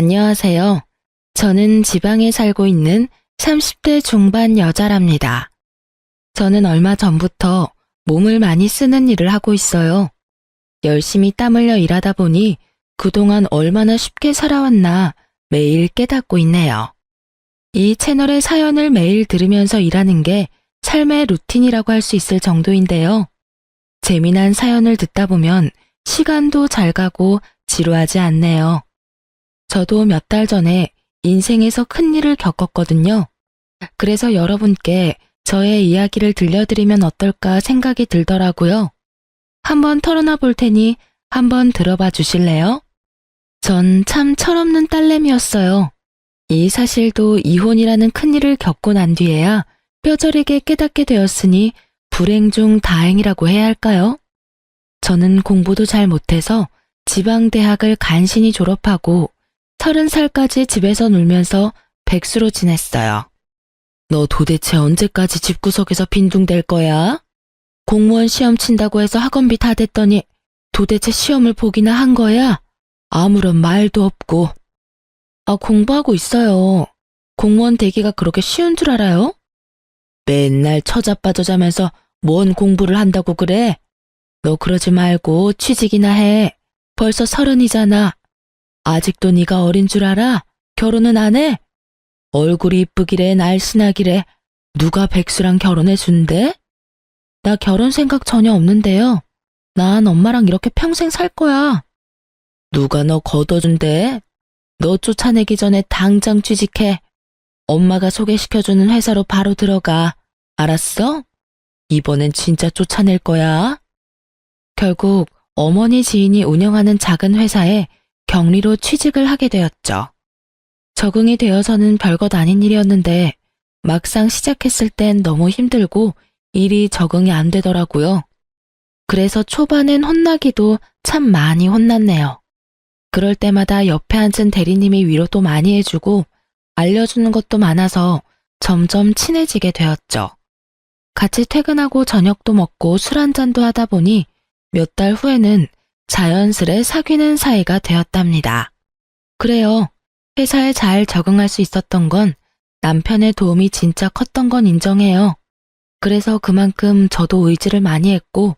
안녕하세요. 저는 지방에 살고 있는 30대 중반 여자랍니다. 저는 얼마 전부터 몸을 많이 쓰는 일을 하고 있어요. 열심히 땀 흘려 일하다 보니 그동안 얼마나 쉽게 살아왔나 매일 깨닫고 있네요. 이 채널의 사연을 매일 들으면서 일하는 게 삶의 루틴이라고 할 수 있을 정도인데요. 재미난 사연을 듣다 보면 시간도 잘 가고 지루하지 않네요. 저도 몇 달 전에 인생에서 큰 일을 겪었거든요. 그래서 여러분께 저의 이야기를 들려드리면 어떨까 생각이 들더라고요. 한번 털어놔 볼 테니 한번 들어봐 주실래요? 전 참 철없는 딸내미였어요. 이 사실도 이혼이라는 큰일을 겪고 난 뒤에야 뼈저리게 깨닫게 되었으니 불행 중 다행이라고 해야 할까요? 저는 공부도 잘 못해서 지방대학을 간신히 졸업하고 30살까지 집에서 놀면서 백수로 지냈어요. 너 도대체 언제까지 집구석에서 빈둥댈 거야? 공무원 시험 친다고 해서 학원비 다 댔더니 도대체 시험을 보기나 한 거야? 아무런 말도 없고. 공부하고 있어요. 공무원 되기가 그렇게 쉬운 줄 알아요? 맨날 처자빠져자면서 뭔 공부를 한다고 그래? 너 그러지 말고 취직이나 해. 벌써 30이잖아. 아직도 네가 어린 줄 알아? 결혼은 안 해? 얼굴이 이쁘기래 날씬하기래 누가 백수랑 결혼해준대? 나 결혼 생각 전혀 없는데요. 난 엄마랑 이렇게 평생 살 거야. 누가 너 걷어준대? 너 쫓아내기 전에 당장 취직해. 엄마가 소개시켜주는 회사로 바로 들어가. 알았어? 이번엔 진짜 쫓아낼 거야. 결국 어머니 지인이 운영하는 작은 회사에 경리로 취직을 하게 되었죠. 적응이 되어서는 별것 아닌 일이었는데 막상 시작했을 땐 너무 힘들고 일이 적응이 안 되더라고요. 그래서 초반엔 혼나기도 참 많이 혼났네요. 그럴 때마다 옆에 앉은 대리님이 위로도 많이 해주고 알려주는 것도 많아서 점점 친해지게 되었죠. 같이 퇴근하고 저녁도 먹고 술 한잔도 하다 보니 몇 달 후에는 자연스레 사귀는 사이가 되었답니다. 그래요. 회사에 잘 적응할 수 있었던 건 남편의 도움이 진짜 컸던 건 인정해요. 그래서 그만큼 저도 의지를 많이 했고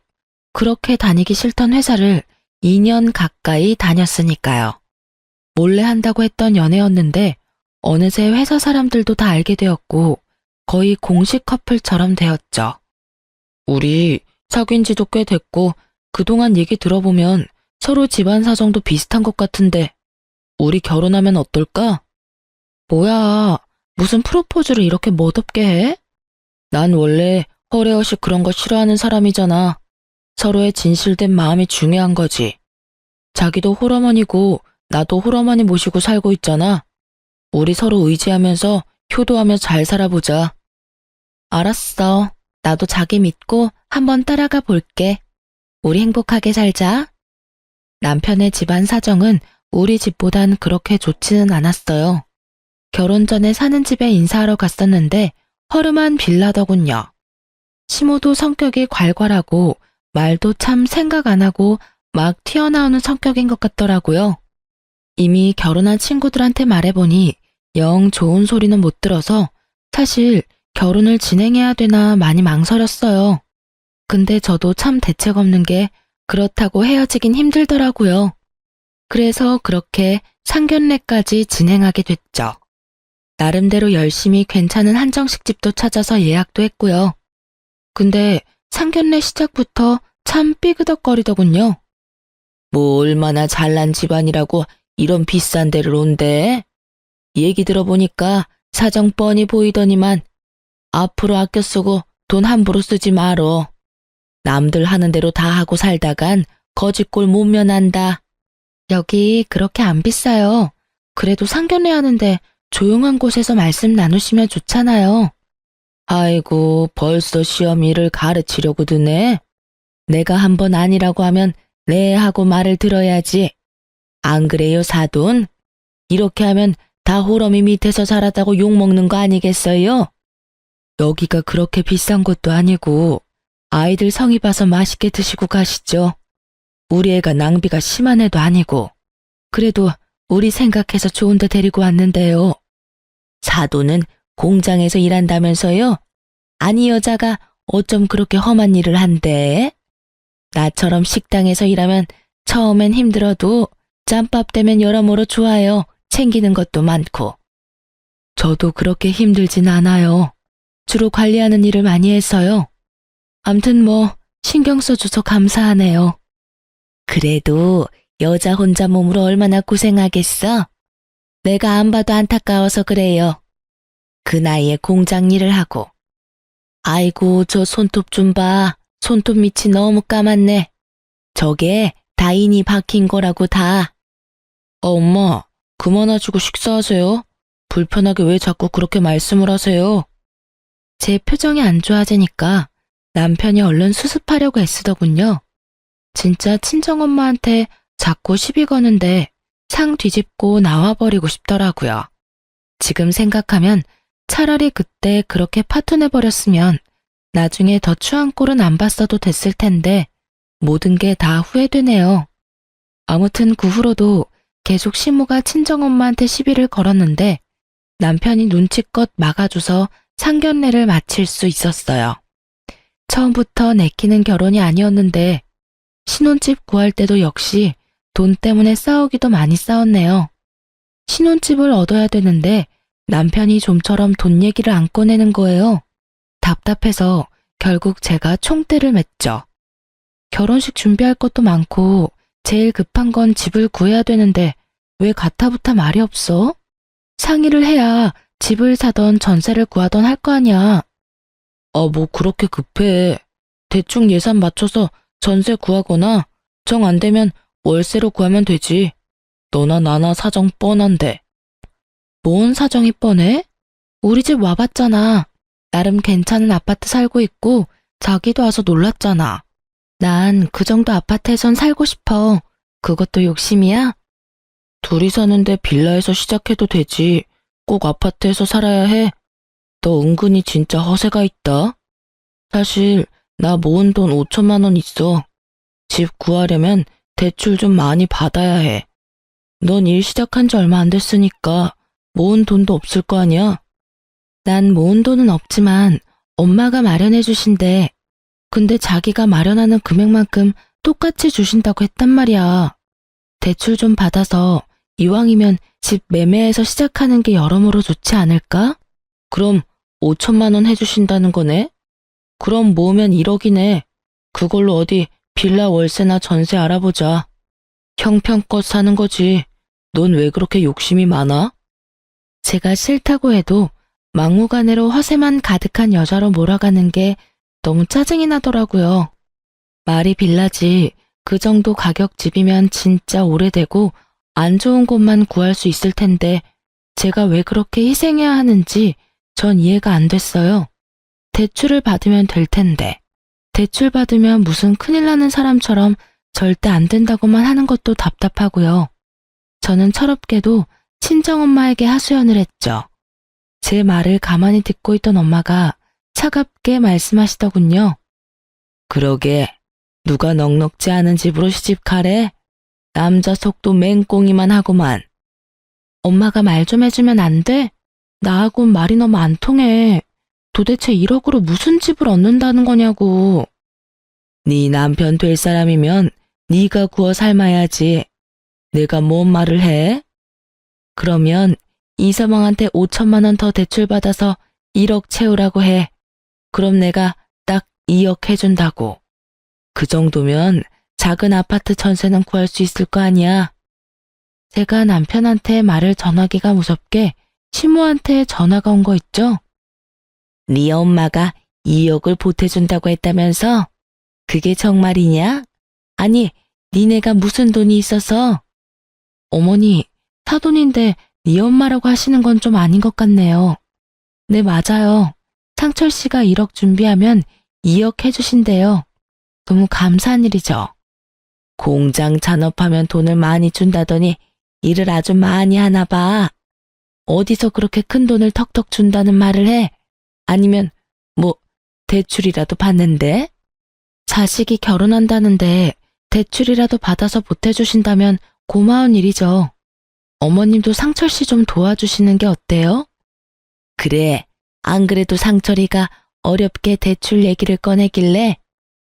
그렇게 다니기 싫던 회사를 2년 가까이 다녔으니까요. 몰래 한다고 했던 연애였는데 어느새 회사 사람들도 다 알게 되었고 거의 공식 커플처럼 되었죠. 우리 사귄 지도 꽤 됐고 그동안 얘기 들어보면 서로 집안 사정도 비슷한 것 같은데 우리 결혼하면 어떨까? 뭐야, 무슨 프로포즈를 이렇게 멋없게 해? 난 원래 허례허식 그런 거 싫어하는 사람이잖아. 서로의 진실된 마음이 중요한 거지. 자기도 홀어머니고 나도 홀어머니 모시고 살고 있잖아. 우리 서로 의지하면서 효도하며 잘 살아보자. 알았어. 나도 자기 믿고 한번 따라가 볼게. 우리 행복하게 살자. 남편의 집안 사정은 우리 집보단 그렇게 좋지는 않았어요. 결혼 전에 사는 집에 인사하러 갔었는데 허름한 빌라더군요. 시모도 성격이 괄괄하고 말도 참 생각 안 하고 막 튀어나오는 성격인 것 같더라고요. 이미 결혼한 친구들한테 말해보니 영 좋은 소리는 못 들어서 사실 결혼을 진행해야 되나 많이 망설였어요. 근데 저도 참 대책 없는 게 그렇다고 헤어지긴 힘들더라고요. 그래서 그렇게 상견례까지 진행하게 됐죠. 나름대로 열심히 괜찮은 한정식 집도 찾아서 예약도 했고요. 근데 상견례 시작부터 참 삐그덕거리더군요. 뭐 얼마나 잘난 집안이라고 이런 비싼 데를 온대? 얘기 들어보니까 사정 뻔히 보이더니만 앞으로 아껴 쓰고 돈 함부로 쓰지 말어. 남들 하는 대로 다 하고 살다간 거지꼴 못 면한다. 여기 그렇게 안 비싸요. 그래도 상견례 하는데 조용한 곳에서 말씀 나누시면 좋잖아요. 아이고, 벌써 시어미를 가르치려고 드네. 내가 한번 아니라고 하면 네 하고 말을 들어야지. 안 그래요, 사돈? 이렇게 하면 다 호러미 밑에서 자랐다고 욕먹는 거 아니겠어요? 여기가 그렇게 비싼 것도 아니고 아이들 성의 봐서 맛있게 드시고 가시죠. 우리 애가 낭비가 심한 애도 아니고. 그래도 우리 생각해서 좋은 데 데리고 왔는데요. 사돈은 공장에서 일한다면서요? 아니 여자가 어쩜 그렇게 험한 일을 한대? 나처럼 식당에서 일하면 처음엔 힘들어도 짬밥 되면 여러모로 좋아요. 챙기는 것도 많고. 저도 그렇게 힘들진 않아요. 주로 관리하는 일을 많이 해서요. 암튼 뭐 신경 써줘서 감사하네요. 그래도 여자 혼자 몸으로 얼마나 고생하겠어? 내가 안 봐도 안타까워서 그래요. 그 나이에 공장 일을 하고. 아이고 저 손톱 좀 봐. 손톱 밑이 너무 까맣네. 저게 다인이 박힌 거라고 다. 엄마, 그만하시고 식사하세요. 불편하게 왜 자꾸 그렇게 말씀을 하세요? 제 표정이 안 좋아지니까 남편이 얼른 수습하려고 애쓰더군요. 진짜 친정엄마한테 자꾸 시비 거는데 상 뒤집고 나와버리고 싶더라고요. 지금 생각하면 차라리 그때 그렇게 파토내버렸으면 나중에 더 추한 꼴은 안 봤어도 됐을 텐데 모든 게 다 후회되네요. 아무튼 그 후로도 계속 시모가 친정엄마한테 시비를 걸었는데 남편이 눈치껏 막아줘서 상견례를 마칠 수 있었어요. 처음부터 내키는 결혼이 아니었는데 신혼집 구할 때도 역시 돈 때문에 싸우기도 많이 싸웠네요. 신혼집을 얻어야 되는데 남편이 좀처럼 돈 얘기를 안 꺼내는 거예요. 답답해서 결국 제가 총대를 맸죠. 결혼식 준비할 것도 많고 제일 급한 건 집을 구해야 되는데 왜 가타부타 말이 없어? 상의를 해야 집을 사던 전세를 구하던 할 거 아니야. 뭐 그렇게 급해. 대충 예산 맞춰서 전세 구하거나 정 안 되면 월세로 구하면 되지. 너나 나나 사정 뻔한데. 뭔 사정이 뻔해? 우리 집 와봤잖아. 나름 괜찮은 아파트 살고 있고 자기도 와서 놀랐잖아. 난 그 정도 아파트에선 살고 싶어. 그것도 욕심이야? 둘이 사는데 빌라에서 시작해도 되지. 꼭 아파트에서 살아야 해. 너 은근히 진짜 허세가 있다. 사실 나 모은 돈 5천만 원 있어. 집 구하려면 대출 좀 많이 받아야 해. 넌 일 시작한 지 얼마 안 됐으니까 모은 돈도 없을 거 아니야? 난 모은 돈은 없지만 엄마가 마련해 주신대. 근데 자기가 마련하는 금액만큼 똑같이 주신다고 했단 말이야. 대출 좀 받아서 이왕이면 집 매매해서 시작하는 게 여러모로 좋지 않을까? 그럼 5천만 원 해주신다는 거네? 그럼 모으면 1억이네. 그걸로 어디 빌라 월세나 전세 알아보자. 형편껏 사는 거지. 넌 왜 그렇게 욕심이 많아? 제가 싫다고 해도 막무가내로 허세만 가득한 여자로 몰아가는 게 너무 짜증이 나더라고요. 말이 빌라지 그 정도 가격 집이면 진짜 오래되고 안 좋은 곳만 구할 수 있을 텐데 제가 왜 그렇게 희생해야 하는지 전 이해가 안 됐어요. 대출을 받으면 될 텐데 대출 받으면 무슨 큰일 나는 사람처럼 절대 안 된다고만 하는 것도 답답하고요. 저는 철없게도 친정엄마에게 하소연을 했죠. 제 말을 가만히 듣고 있던 엄마가 차갑게 말씀하시더군요. 그러게 누가 넉넉지 않은 집으로 시집가래? 남자 속도 맹꽁이만 하고만. 엄마가 말 좀 해주면 안 돼? 나하고는 말이 너무 안 통해. 도대체 1억으로 무슨 집을 얻는다는 거냐고. 네 남편 될 사람이면 네가 구워 삶아야지. 내가 뭔 말을 해? 그러면 이서방한테 5천만 원 더 대출받아서 1억 채우라고 해. 그럼 내가 딱 2억 해준다고. 그 정도면 작은 아파트 전세는 구할 수 있을 거 아니야. 제가 남편한테 말을 전하기가 무섭게 시모한테 전화가 온 거 있죠? 네 엄마가 2억을 보태준다고 했다면서? 그게 정말이냐? 아니, 니네가 무슨 돈이 있어서? 어머니, 사돈인데 네 엄마라고 하시는 건 좀 아닌 것 같네요. 네, 맞아요. 상철 씨가 1억 준비하면 2억 해주신대요. 너무 감사한 일이죠. 공장 잔업하면 돈을 많이 준다더니 일을 아주 많이 하나 봐. 어디서 그렇게 큰 돈을 턱턱 준다는 말을 해? 아니면 뭐 대출이라도 받는데? 자식이 결혼한다는데 대출이라도 받아서 보태주신다면 고마운 일이죠. 어머님도 상철 씨 좀 도와주시는 게 어때요? 그래, 안 그래도 상철이가 어렵게 대출 얘기를 꺼내길래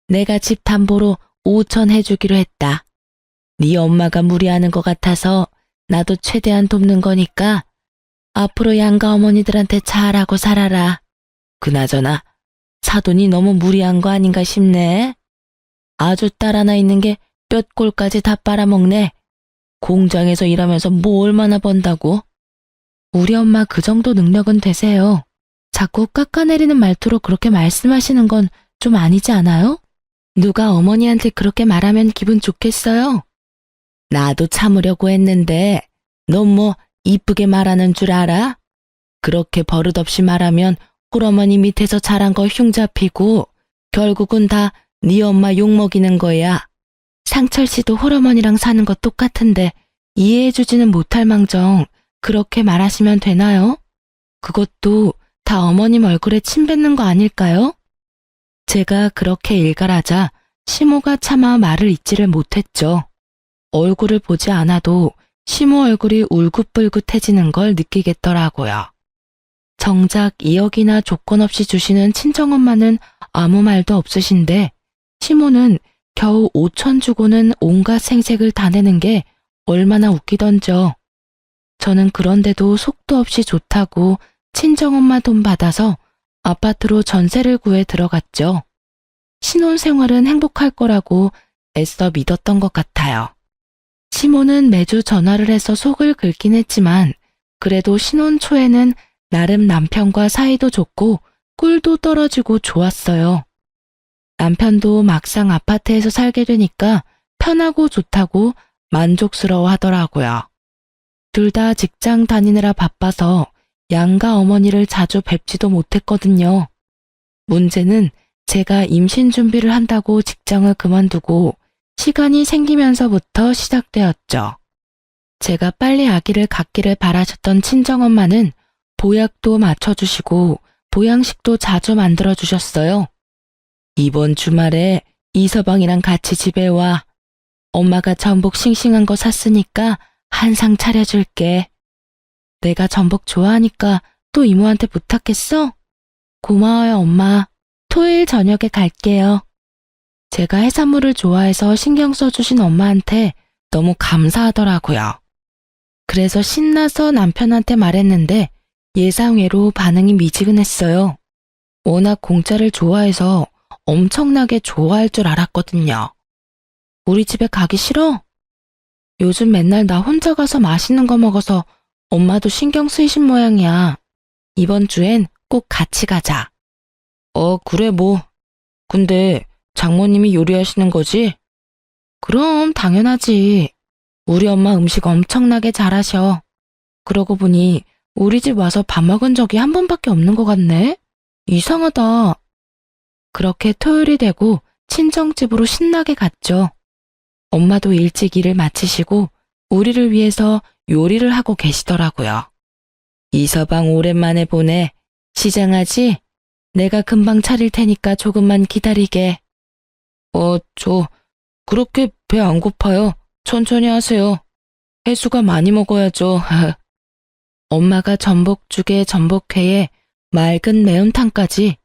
내가 집 담보로 5천 해주기로 했다. 네 엄마가 무리하는 것 같아서 나도 최대한 돕는 거니까 앞으로 양가 어머니들한테 잘하고 살아라. 그나저나 사돈이 너무 무리한 거 아닌가 싶네. 아주 딸 하나 있는 게 뼛골까지 다 빨아먹네. 공장에서 일하면서 뭐 얼마나 번다고? 우리 엄마 그 정도 능력은 되세요. 자꾸 깎아내리는 말투로 그렇게 말씀하시는 건 좀 아니지 않아요? 누가 어머니한테 그렇게 말하면 기분 좋겠어요? 나도 참으려고 했는데 넌 뭐 이쁘게 말하는 줄 알아? 그렇게 버릇없이 말하면 홀어머니 밑에서 자란 거 흉 잡히고 결국은 다 네 엄마 욕먹이는 거야. 상철 씨도 홀어머니랑 사는 거 똑같은데 이해해주지는 못할 망정 그렇게 말하시면 되나요? 그것도 다 어머님 얼굴에 침 뱉는 거 아닐까요? 제가 그렇게 일갈하자 시모가 차마 말을 잇지를 못했죠. 얼굴을 보지 않아도 시모 얼굴이 울긋불긋해지는 걸 느끼겠더라고요. 정작 2억이나 조건 없이 주시는 친정엄마는 아무 말도 없으신데 시모는 겨우 5천 주고는 온갖 생색을 다 내는 게 얼마나 웃기던죠. 저는 그런데도 속도 없이 좋다고 친정엄마 돈 받아서 아파트로 전세를 구해 들어갔죠. 신혼생활은 행복할 거라고 애써 믿었던 것 같아요. 시모는 매주 전화를 해서 속을 긁긴 했지만 그래도 신혼 초에는 나름 남편과 사이도 좋고 꿀도 떨어지고 좋았어요. 남편도 막상 아파트에서 살게 되니까 편하고 좋다고 만족스러워 하더라고요. 둘 다 직장 다니느라 바빠서 양가 어머니를 자주 뵙지도 못했거든요. 문제는 제가 임신 준비를 한다고 직장을 그만두고 시간이 생기면서부터 시작되었죠. 제가 빨리 아기를 갖기를 바라셨던 친정엄마는 보약도 맞춰주시고 보양식도 자주 만들어주셨어요. 이번 주말에 이서방이랑 같이 집에 와. 엄마가 전복 싱싱한 거 샀으니까 한 상 차려줄게. 내가 전복 좋아하니까 또 이모한테 부탁했어? 고마워요, 엄마. 토요일 저녁에 갈게요. 제가 해산물을 좋아해서 신경 써주신 엄마한테 너무 감사하더라고요. 그래서 신나서 남편한테 말했는데 예상외로 반응이 미지근했어요. 워낙 공짜를 좋아해서 엄청나게 좋아할 줄 알았거든요. 우리 집에 가기 싫어? 요즘 맨날 나 혼자 가서 맛있는 거 먹어서 엄마도 신경 쓰이신 모양이야. 이번 주엔 꼭 같이 가자. 그래 뭐. 근데 장모님이 요리하시는 거지? 그럼 당연하지. 우리 엄마 음식 엄청나게 잘하셔. 그러고 보니 우리 집 와서 밥 먹은 적이 한 번밖에 없는 것 같네? 이상하다. 그렇게 토요일이 되고 친정집으로 신나게 갔죠. 엄마도 일찍 일을 마치시고 우리를 위해서 요리를 하고 계시더라고요. 이서방 오랜만에 보네. 시장하지? 내가 금방 차릴 테니까 조금만 기다리게. 저 그렇게 배 안 고파요. 천천히 하세요. 해수가 많이 먹어야죠. 엄마가 전복죽에 전복회에 맑은 매운탕까지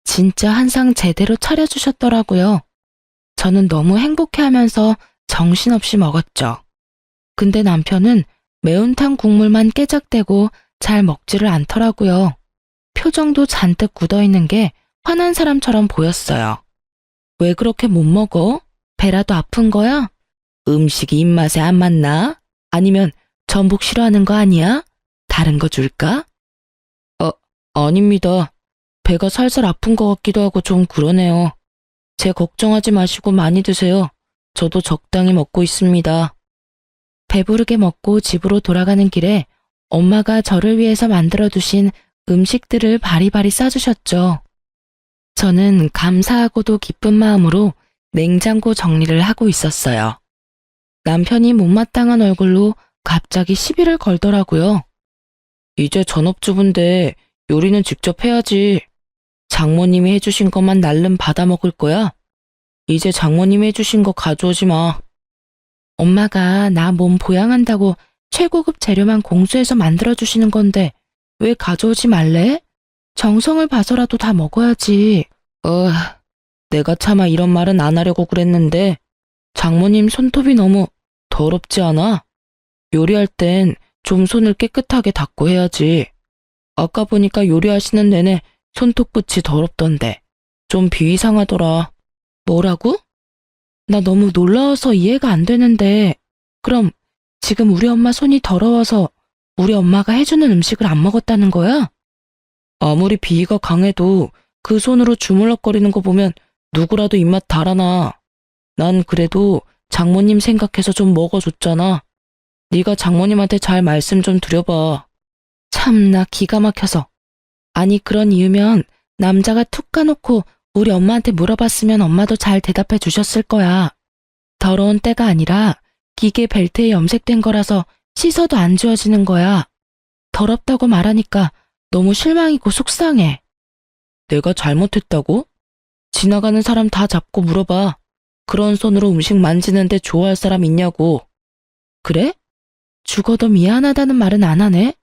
진짜 한 상 제대로 차려주셨더라고요. 저는 너무 행복해하면서 정신없이 먹었죠. 근데 남편은 매운탕 국물만 깨작대고 잘 먹지를 않더라고요. 표정도 잔뜩 굳어있는 게 화난 사람처럼 보였어요. 왜 그렇게 못 먹어? 배라도 아픈 거야? 음식이 입맛에 안 맞나? 아니면 전복 싫어하는 거 아니야? 다른 거 줄까? 아닙니다. 배가 살살 아픈 것 같기도 하고 좀 그러네요. 제 걱정하지 마시고 많이 드세요. 저도 적당히 먹고 있습니다. 배부르게 먹고 집으로 돌아가는 길에 엄마가 저를 위해서 만들어두신 음식들을 바리바리 싸주셨죠. 저는 감사하고도 기쁜 마음으로 냉장고 정리를 하고 있었어요. 남편이 못마땅한 얼굴로 갑자기 시비를 걸더라고요. 이제 전업주부인데 요리는 직접 해야지. 장모님이 해주신 것만 날름 받아 먹을 거야. 이제 장모님이 해주신 거 가져오지 마. 엄마가 나 몸 보양한다고 최고급 재료만 공수해서 만들어주시는 건데 왜 가져오지 말래? 정성을 봐서라도 다 먹어야지. 내가 차마 이런 말은 안 하려고 그랬는데 장모님 손톱이 너무 더럽지 않아? 요리할 땐 좀 손을 깨끗하게 닦고 해야지. 아까 보니까 요리하시는 내내 손톱끝이 더럽던데 좀 비위상하더라. 뭐라고? 나 너무 놀라워서 이해가 안 되는데 그럼 지금 우리 엄마 손이 더러워서 우리 엄마가 해주는 음식을 안 먹었다는 거야? 아무리 비위가 강해도 그 손으로 주물럭거리는 거 보면 누구라도 입맛 달아나. 난 그래도 장모님 생각해서 좀 먹어줬잖아. 네가 장모님한테 잘 말씀 좀 드려봐. 참나 기가 막혀서. 아니 그런 이유면 남자가 툭 까놓고 우리 엄마한테 물어봤으면 엄마도 잘 대답해 주셨을 거야. 더러운 때가 아니라 기계 벨트에 염색된 거라서 씻어도 안 지워지는 거야. 더럽다고 말하니까 너무 실망이고 속상해. 내가 잘못했다고? 지나가는 사람 다 잡고 물어봐. 그런 손으로 음식 만지는데 좋아할 사람 있냐고. 그래? 죽어도 미안하다는 말은 안 하네?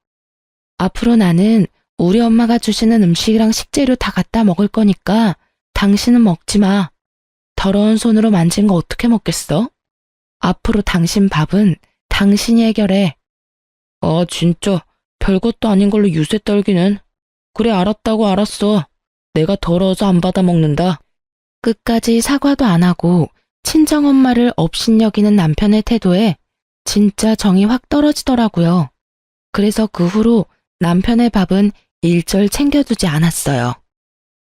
앞으로 나는 우리 엄마가 주시는 음식이랑 식재료 다 갖다 먹을 거니까 당신은 먹지 마. 더러운 손으로 만진 거 어떻게 먹겠어? 앞으로 당신 밥은 당신이 해결해. 아, 진짜 별것도 아닌 걸로 유세 떨기는. 그래, 알았다고 알았어. 내가 더러워서 안 받아 먹는다. 끝까지 사과도 안 하고 친정엄마를 업신여기는 남편의 태도에 진짜 정이 확 떨어지더라고요. 그래서 그 후로 남편의 밥은 일절 챙겨두지 않았어요.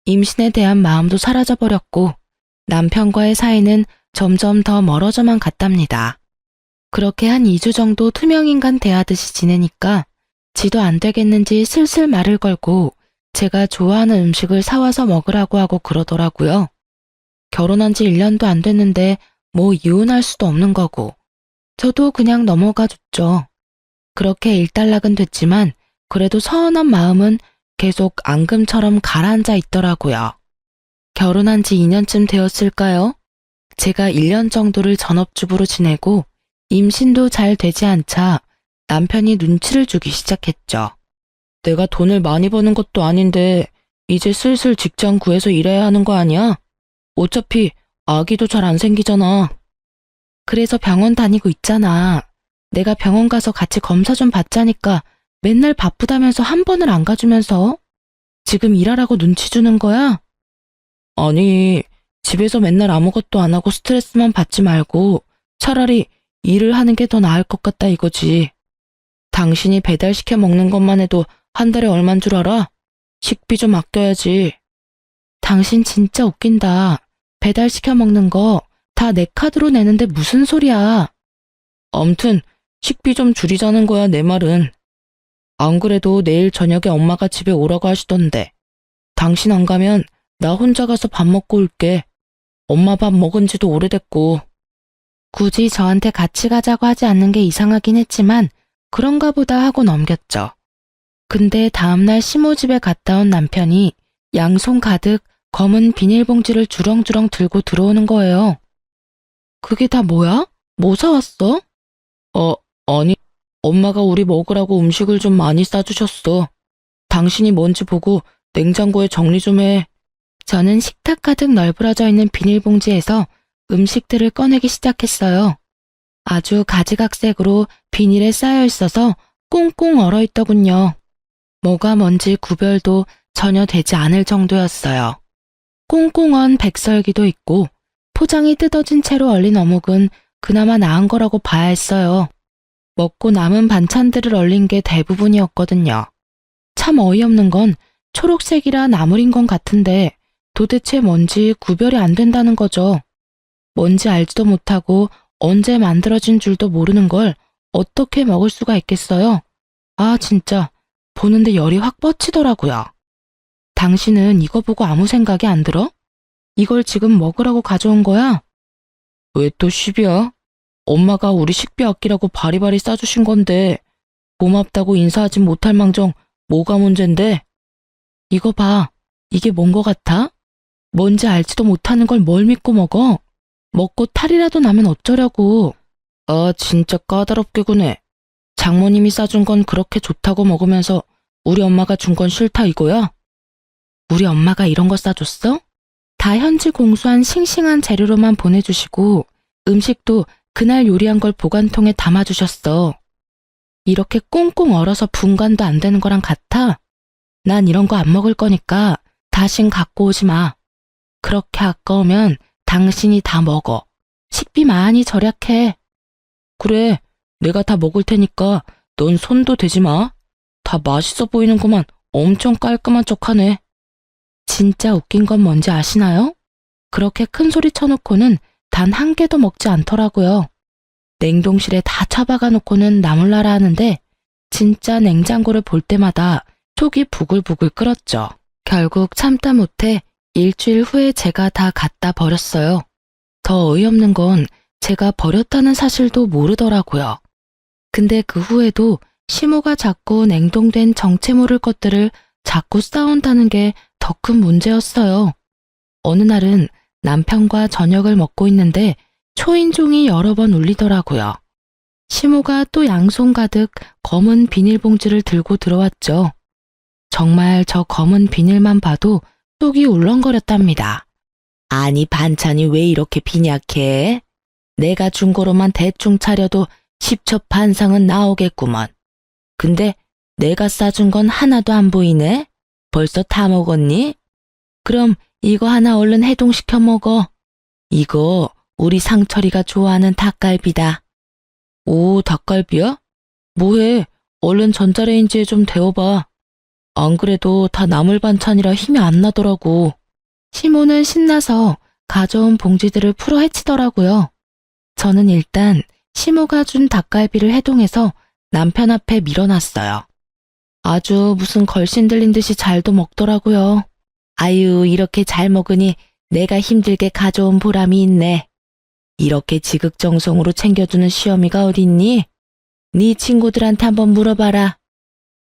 임신에 대한 마음도 사라져버렸고 남편과의 사이는 점점 더 멀어져만 갔답니다. 그렇게 한 2주 정도 투명인간 대하듯이 지내니까 지도 안 되겠는지 슬슬 말을 걸고 제가 좋아하는 음식을 사와서 먹으라고 하고 그러더라고요. 결혼한 지 1년도 안 됐는데 뭐 이혼할 수도 없는 거고 저도 그냥 넘어가 줬죠. 그렇게 일단락은 됐지만 그래도 서운한 마음은 계속 앙금처럼 가라앉아 있더라고요. 결혼한 지 2년쯤 되었을까요? 제가 1년 정도를 전업주부로 지내고 임신도 잘 되지 않자 남편이 눈치를 주기 시작했죠. 내가 돈을 많이 버는 것도 아닌데 이제 슬슬 직장 구해서 일해야 하는 거 아니야? 어차피 아기도 잘 안 생기잖아. 그래서 병원 다니고 있잖아. 내가 병원 가서 같이 검사 좀 받자니까 맨날 바쁘다면서 한 번을 안 가주면서 지금 일하라고 눈치 주는 거야? 아니, 집에서 맨날 아무것도 안 하고 스트레스만 받지 말고 차라리 일을 하는 게 더 나을 것 같다 이거지. 당신이 배달시켜 먹는 것만 해도 한 달에 얼만 줄 알아? 식비 좀 아껴야지. 당신 진짜 웃긴다. 배달시켜 먹는 거 다 내 카드로 내는데 무슨 소리야. 암튼 식비 좀 줄이자는 거야 내 말은. 안 그래도 내일 저녁에 엄마가 집에 오라고 하시던데. 당신 안 가면 나 혼자 가서 밥 먹고 올게. 엄마 밥 먹은 지도 오래됐고. 굳이 저한테 같이 가자고 하지 않는 게 이상하긴 했지만 그런가 보다 하고 넘겼죠. 근데 다음날 시모집에 갔다 온 남편이 양손 가득 검은 비닐봉지를 주렁주렁 들고 들어오는 거예요. 그게 다 뭐야? 뭐 사왔어? 아니, 엄마가 우리 먹으라고 음식을 좀 많이 싸주셨어. 당신이 뭔지 보고 냉장고에 정리 좀 해. 저는 식탁 가득 널브러져 있는 비닐봉지에서 음식들을 꺼내기 시작했어요. 아주 가지각색으로 비닐에 쌓여 있어서 꽁꽁 얼어있더군요. 뭐가 뭔지 구별도 전혀 되지 않을 정도였어요. 꽁꽁 언 백설기도 있고 포장이 뜯어진 채로 얼린 어묵은 그나마 나은 거라고 봐야 했어요. 먹고 남은 반찬들을 얼린 게 대부분이었거든요. 참 어이없는 건 초록색이라 나물인 건 같은데 도대체 뭔지 구별이 안 된다는 거죠. 뭔지 알지도 못하고 언제 만들어진 줄도 모르는 걸 어떻게 먹을 수가 있겠어요? 아 진짜 보는데 열이 확 뻗치더라고요. 당신은 이거 보고 아무 생각이 안 들어? 이걸 지금 먹으라고 가져온 거야? 왜 또 시비야? 엄마가 우리 식비 아끼라고 바리바리 싸주신 건데 고맙다고 인사하진 못할 망정 뭐가 문젠데? 이거 봐. 이게 뭔 거 같아? 뭔지 알지도 못하는 걸 뭘 믿고 먹어? 먹고 탈이라도 나면 어쩌려고. 아 진짜 까다롭게 구네. 장모님이 싸준 건 그렇게 좋다고 먹으면서 우리 엄마가 준 건 싫다 이거야? 우리 엄마가 이런 거 싸줬어? 다 현지 공수한 싱싱한 재료로만 보내주시고 음식도 그날 요리한 걸 보관통에 담아주셨어. 이렇게 꽁꽁 얼어서 분간도 안 되는 거랑 같아? 난 이런 거 안 먹을 거니까 다신 갖고 오지 마. 그렇게 아까우면 당신이 다 먹어. 식비 많이 절약해. 그래, 내가 다 먹을 테니까 넌 손도 대지 마. 다 맛있어 보이는구만. 엄청 깔끔한 척하네. 진짜 웃긴 건 뭔지 아시나요? 그렇게 큰 소리 쳐놓고는 단 한 개도 먹지 않더라고요. 냉동실에 다 처박아 놓고는 나몰라라 하는데 진짜 냉장고를 볼 때마다 속이 부글부글 끓었죠. 결국 참다 못해 일주일 후에 제가 다 갖다 버렸어요. 더 어이없는 건 제가 버렸다는 사실도 모르더라고요. 근데 그 후에도 시모가 자꾸 냉동된 정체 모를 것들을 자꾸 싸운다는 게 더 큰 문제였어요. 어느 날은 남편과 저녁을 먹고 있는데 초인종이 여러 번 울리더라고요. 시모가 또 양손 가득 검은 비닐봉지를 들고 들어왔죠. 정말 저 검은 비닐만 봐도 속이 울렁거렸답니다. 아니 반찬이 왜 이렇게 빈약해? 내가 준 거로만 대충 차려도 10첩 반상은 나오겠구먼. 근데 내가 싸준 건 하나도 안 보이네? 벌써 다 먹었니? 그럼 이거 하나 얼른 해동시켜 먹어. 이거 우리 상철이가 좋아하는 닭갈비다. 오, 닭갈비야? 뭐해? 얼른 전자레인지에 좀 데워봐. 안 그래도 다 나물 반찬이라 힘이 안 나더라고. 시모는 신나서 가져온 봉지들을 풀어 헤치더라고요. 저는 일단 시모가 준 닭갈비를 해동해서 남편 앞에 밀어놨어요. 아주 무슨 걸신 들린 듯이 잘도 먹더라고요. 아유, 이렇게 잘 먹으니 내가 힘들게 가져온 보람이 있네. 이렇게 지극정성으로 챙겨주는 시어미가 어딨니? 네 친구들한테 한번 물어봐라.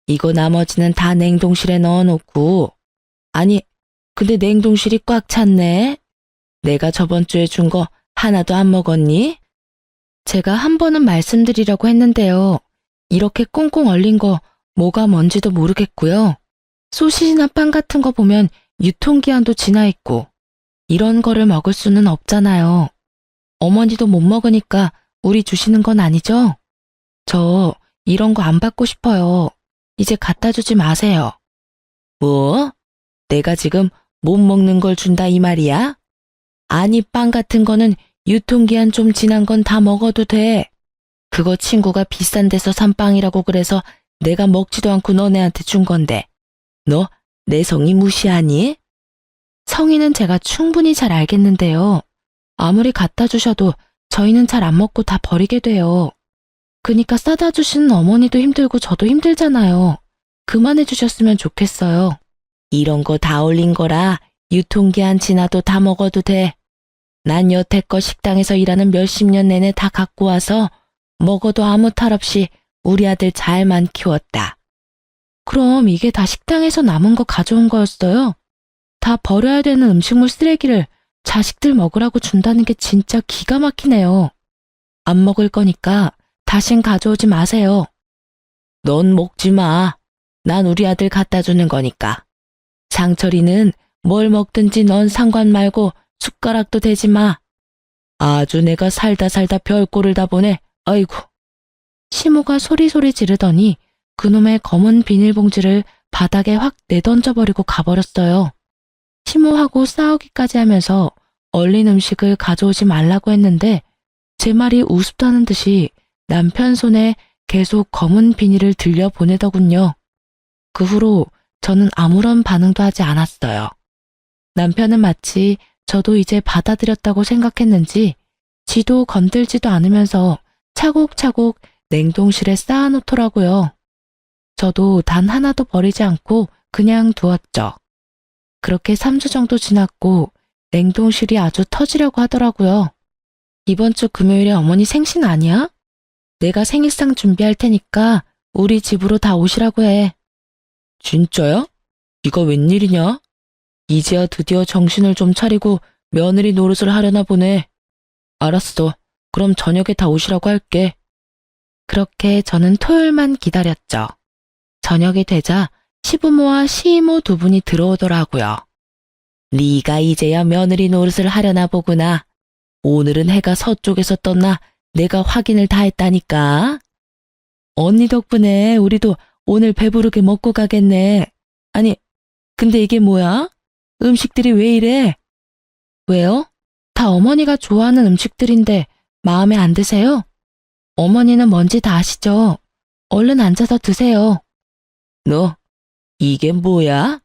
이거 나머지는 다 냉동실에 넣어놓고. 아니, 근데 냉동실이 꽉 찼네. 내가 저번 주에 준 거 하나도 안 먹었니? 제가 한 번은 말씀드리려고 했는데요. 이렇게 꽁꽁 얼린 거 뭐가 뭔지도 모르겠고요. 소시지나 빵 같은 거 보면 유통기한도 지나 있고 이런 거를 먹을 수는 없잖아요. 어머니도 못 먹으니까 우리 주시는 건 아니죠? 저 이런 거 안 받고 싶어요. 이제 갖다 주지 마세요. 뭐? 내가 지금 못 먹는 걸 준다 이 말이야? 아니 빵 같은 거는 유통기한 좀 지난 건 다 먹어도 돼. 그거 친구가 비싼 데서 산 빵이라고 그래서 내가 먹지도 않고 너네한테 준 건데. 너 내 성의 무시하니? 성의는 제가 충분히 잘 알겠는데요. 아무리 갖다 주셔도 저희는 잘 안 먹고 다 버리게 돼요. 그니까 싸다 주시는 어머니도 힘들고 저도 힘들잖아요. 그만해 주셨으면 좋겠어요. 이런 거 다 올린 거라 유통기한 지나도 다 먹어도 돼. 난 여태껏 식당에서 일하는 몇십 년 내내 다 갖고 와서 먹어도 아무 탈 없이 우리 아들 잘만 키웠다. 그럼 이게 다 식당에서 남은 거 가져온 거였어요? 다 버려야 되는 음식물 쓰레기를 자식들 먹으라고 준다는 게 진짜 기가 막히네요. 안 먹을 거니까 다신 가져오지 마세요. 넌 먹지 마. 난 우리 아들 갖다 주는 거니까. 장철이는 뭘 먹든지 넌 상관 말고 숟가락도 대지 마. 아주 내가 살다 별꼴을 다 보네. 아이고. 시모가 소리소리 지르더니 그놈의 검은 비닐봉지를 바닥에 확 내던져버리고 가버렸어요. 시모하고 싸우기까지 하면서 얼린 음식을 가져오지 말라고 했는데 제 말이 우습다는 듯이 남편 손에 계속 검은 비닐을 들려보내더군요. 그 후로 저는 아무런 반응도 하지 않았어요. 남편은 마치 저도 이제 받아들였다고 생각했는지 지도 건들지도 않으면서 차곡차곡 냉동실에 쌓아놓더라고요. 저도 단 하나도 버리지 않고 그냥 두었죠. 그렇게 3주 정도 지났고 냉동실이 아주 터지려고 하더라고요. 이번 주 금요일에 어머니 생신 아니야? 내가 생일상 준비할 테니까 우리 집으로 다 오시라고 해. 진짜야? 네가 웬일이냐? 이제야 드디어 정신을 좀 차리고 며느리 노릇을 하려나 보네. 알았어. 그럼 저녁에 다 오시라고 할게. 그렇게 저는 토요일만 기다렸죠. 저녁이 되자 시부모와 시이모 두 분이 들어오더라고요. 네가 이제야 며느리 노릇을 하려나 보구나. 오늘은 해가 서쪽에서 떴나 내가 확인을 다 했다니까. 언니 덕분에 우리도 오늘 배부르게 먹고 가겠네. 아니, 근데 이게 뭐야? 음식들이 왜 이래? 왜요? 다 어머니가 좋아하는 음식들인데 마음에 안 드세요? 어머니는 뭔지 다 아시죠? 얼른 앉아서 드세요. 너, 이게 뭐야?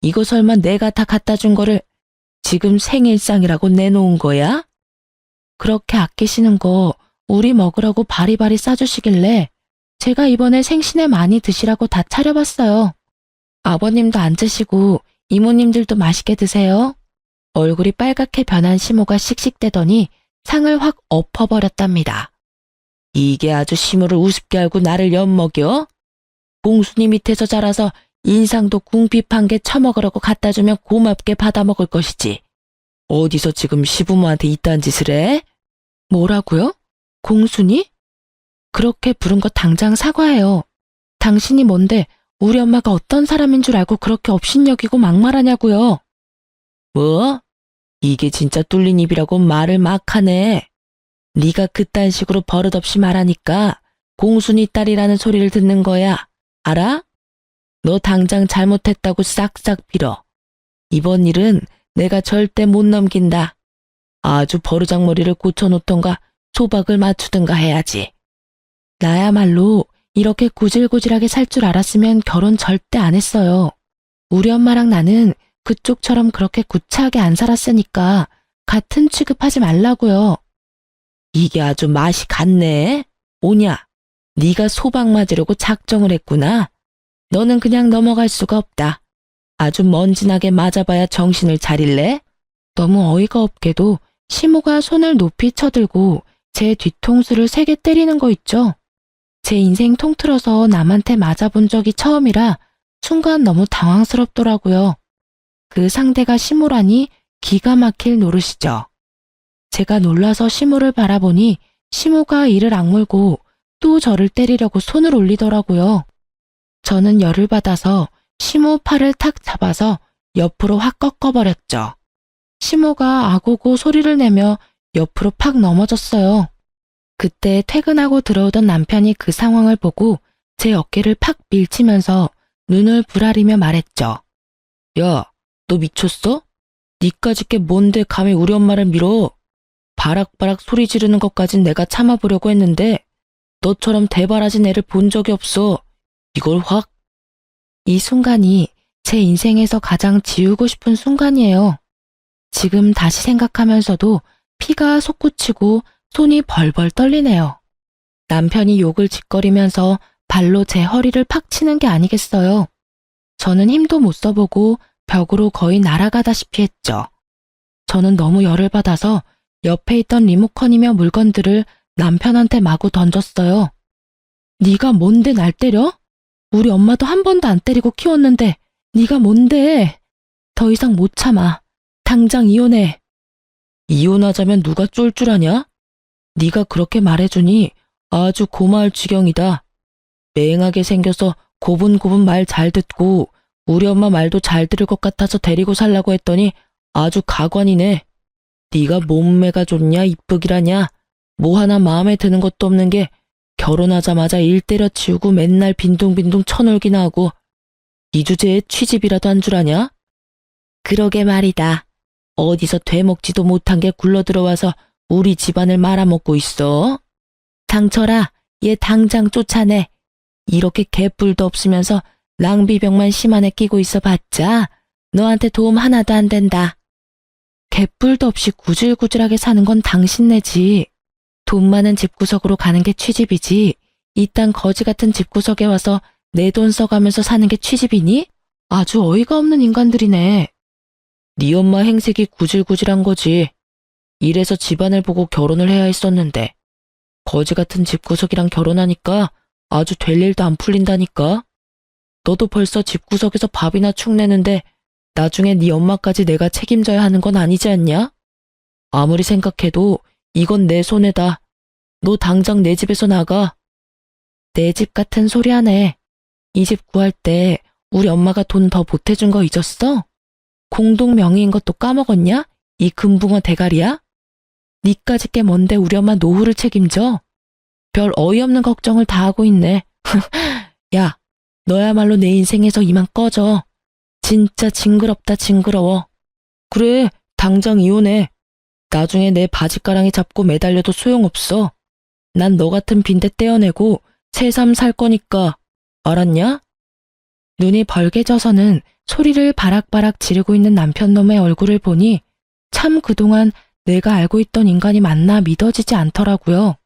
이거 설마 내가 다 갖다 준 거를 지금 생일상이라고 내놓은 거야? 그렇게 아끼시는 거 우리 먹으라고 바리바리 싸주시길래 제가 이번에 생신에 많이 드시라고 다 차려봤어요. 아버님도 앉으시고 이모님들도 맛있게 드세요. 얼굴이 빨갛게 변한 시모가 씩씩대더니 상을 확 엎어버렸답니다. 이게 아주 시모를 우습게 알고 나를 엿먹여? 봉순이 밑에서 자라서 인상도 궁핍한 게 처먹으라고 갖다 주면 고맙게 받아먹을 것이지. 어디서 지금 시부모한테 이딴 짓을 해? 뭐라고요? 공순이? 그렇게 부른 거 당장 사과해요. 당신이 뭔데 우리 엄마가 어떤 사람인 줄 알고 그렇게 업신여기고 막말하냐고요. 뭐? 이게 진짜 뚫린 입이라고 말을 막 하네. 네가 그딴 식으로 버릇없이 말하니까 공순이 딸이라는 소리를 듣는 거야. 알아? 너 당장 잘못했다고 싹싹 빌어. 이번 일은 내가 절대 못 넘긴다. 아주 버르장머리를 고쳐놓던가 소박을 맞추든가 해야지. 나야말로 이렇게 구질구질하게 살 줄 알았으면 결혼 절대 안 했어요. 우리 엄마랑 나는 그쪽처럼 그렇게 구차하게 안 살았으니까 같은 취급하지 말라고요. 이게 아주 맛이 갔네. 오냐, 네가 소박 맞으려고 작정을 했구나. 너는 그냥 넘어갈 수가 없다. 아주 먼지나게 맞아봐야 정신을 차릴래? 너무 어이가 없게도 시모가 손을 높이 쳐들고 제 뒤통수를 3개 때리는 거 있죠? 제 인생 통틀어서 남한테 맞아본 적이 처음이라 순간 너무 당황스럽더라고요. 그 상대가 시모라니 기가 막힐 노릇이죠. 제가 놀라서 시모를 바라보니 시모가 이를 악물고 또 저를 때리려고 손을 올리더라고요. 저는 열을 받아서 시모 팔을 탁 잡아서 옆으로 확 꺾어버렸죠. 시모가 아고고 소리를 내며 옆으로 팍 넘어졌어요. 그때 퇴근하고 들어오던 남편이 그 상황을 보고 제 어깨를 팍 밀치면서 눈을 부라리며 말했죠. 야, 너 미쳤어? 니까짓 게 뭔데 감히 우리 엄마를 밀어? 바락바락 소리 지르는 것까진 내가 참아보려고 했는데 너처럼 대바라진 애를 본 적이 없어. 이걸 확. 이 순간이 제 인생에서 가장 지우고 싶은 순간이에요. 지금 다시 생각하면서도 피가 솟구치고 손이 벌벌 떨리네요. 남편이 욕을 짓거리면서 발로 제 허리를 팍 치는 게 아니겠어요. 저는 힘도 못 써보고 벽으로 거의 날아가다시피 했죠. 저는 너무 열을 받아서 옆에 있던 리모컨이며 물건들을 남편한테 마구 던졌어요. 네가 뭔데 날 때려? 우리 엄마도 한 번도 안 때리고 키웠는데 네가 뭔데? 더 이상 못 참아. 당장 이혼해. 이혼하자면 누가 쫄 줄 아냐? 네가 그렇게 말해주니 아주 고마울 지경이다. 맹하게 생겨서 고분고분 말 잘 듣고 우리 엄마 말도 잘 들을 것 같아서 데리고 살라고 했더니 아주 가관이네. 네가 몸매가 좋냐 이쁘기라냐 뭐 하나 마음에 드는 것도 없는 게 결혼하자마자 일 때려치우고 맨날 빈둥빈둥 쳐놀기나 하고 이 주제에 취집이라도 한 줄 아냐? 그러게 말이다. 어디서 되먹지도 못한 게 굴러들어와서 우리 집안을 말아먹고 있어. 상철아, 얘 당장 쫓아내. 이렇게 개뿔도 없으면서 낭비병만 심 안에 끼고 있어 봤자 너한테 도움 하나도 안 된다. 개뿔도 없이 구질구질하게 사는 건 당신네지. 돈 많은 집구석으로 가는 게 취집이지. 이딴 거지 같은 집구석에 와서 내 돈 써가면서 사는 게 취집이니? 아주 어이가 없는 인간들이네. 네 엄마 행색이 구질구질한 거지. 이래서 집안을 보고 결혼을 해야 했었는데 거지 같은 집구석이랑 결혼하니까 아주 될 일도 안 풀린다니까. 너도 벌써 집구석에서 밥이나 축 내는데 나중에 네 엄마까지 내가 책임져야 하는 건 아니지 않냐? 아무리 생각해도 이건 내 손해다. 너 당장 내 집에서 나가. 내 집 같은 소리 하네. 이 집 구할 때 우리 엄마가 돈 더 보태준 거 잊었어? 공동 명의인 것도 까먹었냐? 이 금붕어 대가리야? 니까짓 게 뭔데 우리 엄마 노후를 책임져? 별 어이없는 걱정을 다 하고 있네. 야, 너야말로 내 인생에서 이만 꺼져. 진짜 징그럽다 징그러워. 그래, 당장 이혼해. 나중에 내 바지가랑이 잡고 매달려도 소용없어. 난 너 같은 빈대 떼어내고 새삼 살 거니까. 알았냐? 눈이 벌게져서는 소리를 바락바락 지르고 있는 남편놈의 얼굴을 보니 참 그동안 내가 알고 있던 인간이 맞나 믿어지지 않더라고요.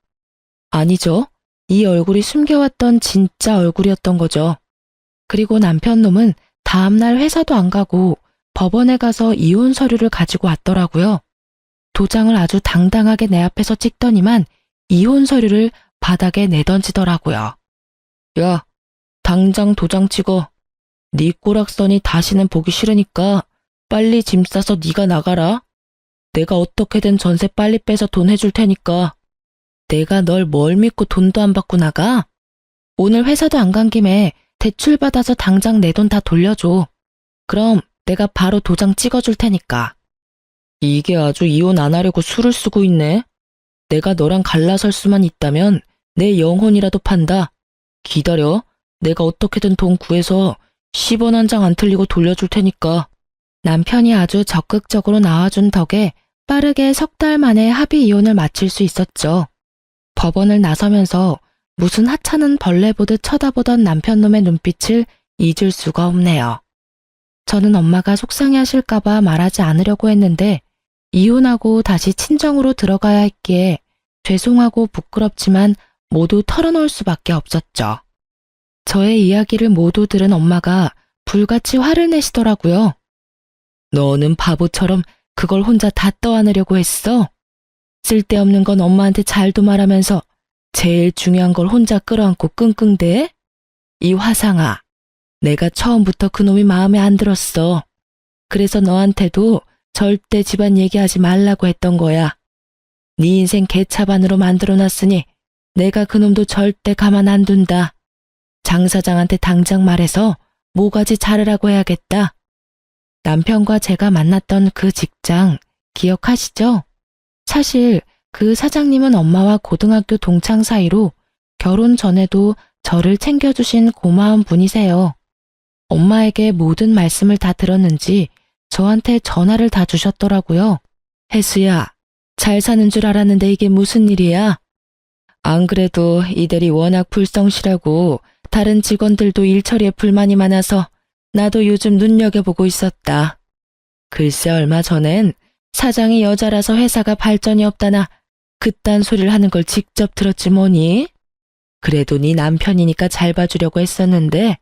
아니죠. 이 얼굴이 숨겨왔던 진짜 얼굴이었던 거죠. 그리고 남편놈은 다음날 회사도 안 가고 법원에 가서 이혼 서류를 가지고 왔더라고요. 도장을 아주 당당하게 내 앞에서 찍더니만 이혼 서류를 바닥에 내던지더라고요. 야, 당장 도장 찍어. 네 꼬락선이 다시는 보기 싫으니까 빨리 짐 싸서 네가 나가라. 내가 어떻게든 전세 빨리 빼서 돈 해줄 테니까. 내가 널 뭘 믿고 돈도 안 받고 나가? 오늘 회사도 안 간 김에 대출 받아서 당장 내 돈 다 돌려줘. 그럼 내가 바로 도장 찍어줄 테니까. 이게 아주 이혼 안 하려고 수를 쓰고 있네. 내가 너랑 갈라설 수만 있다면 내 영혼이라도 판다. 기다려. 내가 어떻게든 돈 구해서 10원 한 장 안 틀리고 돌려줄 테니까. 남편이 아주 적극적으로 나와준 덕에 빠르게 3달 만에 합의 이혼을 마칠 수 있었죠. 법원을 나서면서 무슨 하찮은 벌레 보듯 쳐다보던 남편놈의 눈빛을 잊을 수가 없네요. 저는 엄마가 속상해하실까봐 말하지 않으려고 했는데 이혼하고 다시 친정으로 들어가야 했기에 죄송하고 부끄럽지만 모두 털어놓을 수밖에 없었죠. 저의 이야기를 모두 들은 엄마가 불같이 화를 내시더라고요. 너는 바보처럼 그걸 혼자 다 떠안으려고 했어? 쓸데없는 건 엄마한테 잘도 말하면서 제일 중요한 걸 혼자 끌어안고 끙끙대? 이 화상아, 내가 처음부터 그놈이 마음에 안 들었어. 그래서 너한테도 절대 집안 얘기하지 말라고 했던 거야. 네 인생 개차반으로 만들어놨으니 내가 그놈도 절대 가만 안 둔다. 장 사장한테 당장 말해서 모가지 자르라고 해야겠다. 남편과 제가 만났던 그 직장 기억하시죠? 사실 그 사장님은 엄마와 고등학교 동창 사이로 결혼 전에도 저를 챙겨주신 고마운 분이세요. 엄마에게 모든 말씀을 다 들었는지 저한테 전화를 다 주셨더라고요. 혜수야, 잘 사는 줄 알았는데 이게 무슨 일이야? 안 그래도 이대리 워낙 불성실하고 다른 직원들도 일 처리에 불만이 많아서 나도 요즘 눈여겨보고 있었다. 글쎄 얼마 전엔 사장이 여자라서 회사가 발전이 없다나 그딴 소리를 하는 걸 직접 들었지 뭐니? 그래도 네 남편이니까 잘 봐주려고 했었는데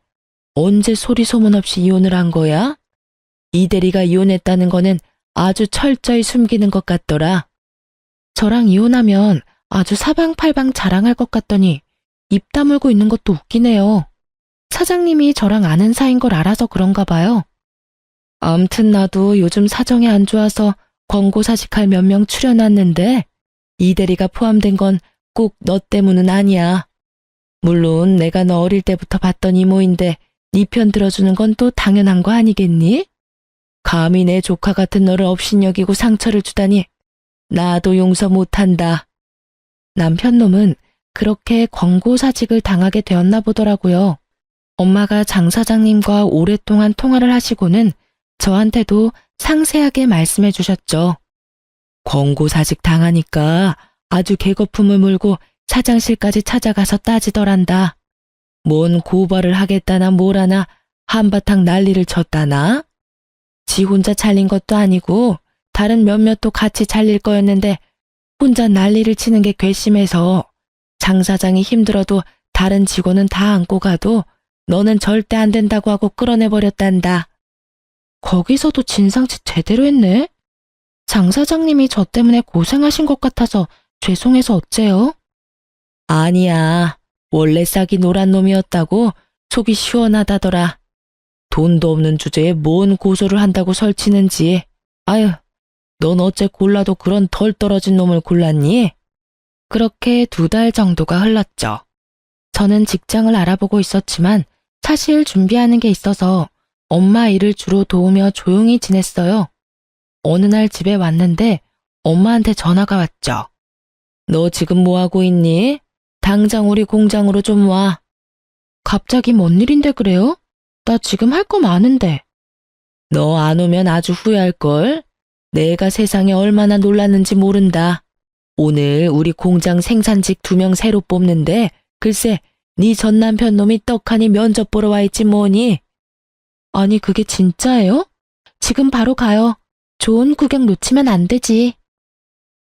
언제 소리 소문 없이 이혼을 한 거야? 이대리가 이혼했다는 거는 아주 철저히 숨기는 것 같더라. 저랑 이혼하면 아주 사방팔방 자랑할 것 같더니 입 다물고 있는 것도 웃기네요. 사장님이 저랑 아는 사이인 걸 알아서 그런가 봐요. 암튼 나도 요즘 사정이 안 좋아서 권고사직할 몇 명 추려놨는데 이대리가 포함된 건 꼭 너 때문은 아니야. 물론 내가 너 어릴 때부터 봤던 이모인데 네 편 들어주는 건 또 당연한 거 아니겠니? 감히 내 조카 같은 너를 업신여기고 상처를 주다니 나도 용서 못한다. 남편놈은 그렇게 권고사직을 당하게 되었나 보더라고요. 엄마가 장 사장님과 오랫동안 통화를 하시고는 저한테도 상세하게 말씀해 주셨죠. 권고사직 당하니까 아주 개거품을 물고 사장실까지 찾아가서 따지더란다. 뭔 고발을 하겠다나 뭐라나 한바탕 난리를 쳤다나? 지 혼자 잘린 것도 아니고 다른 몇몇도 같이 잘릴 거였는데 혼자 난리를 치는 게 괘씸해서 장 사장이 힘들어도 다른 직원은 다 안고 가도 너는 절대 안 된다고 하고 끌어내버렸단다. 거기서도 진상짓 제대로 했네. 장 사장님이 저 때문에 고생하신 것 같아서 죄송해서 어째요? 아니야. 원래 싹이 노란 놈이었다고 속이 시원하다더라. 돈도 없는 주제에 뭔 고소를 한다고 설치는지. 아유, 넌 어째 골라도 그런 덜 떨어진 놈을 골랐니? 그렇게 2달 정도가 흘렀죠. 저는 직장을 알아보고 있었지만 사실 준비하는 게 있어서 엄마 일을 주로 도우며 조용히 지냈어요. 어느 날 집에 왔는데 엄마한테 전화가 왔죠. 너 지금 뭐 하고 있니? 당장 우리 공장으로 좀 와. 갑자기 뭔 일인데 그래요? 나 지금 할 거 많은데. 너 안 오면 아주 후회할걸? 내가 세상에 얼마나 놀랐는지 모른다. 오늘 우리 공장 생산직 2명 새로 뽑는데 글쎄 네 전 남편 놈이 떡하니 면접 보러 와 있지 뭐니? 아니 그게 진짜예요? 지금 바로 가요. 좋은 구경 놓치면 안 되지.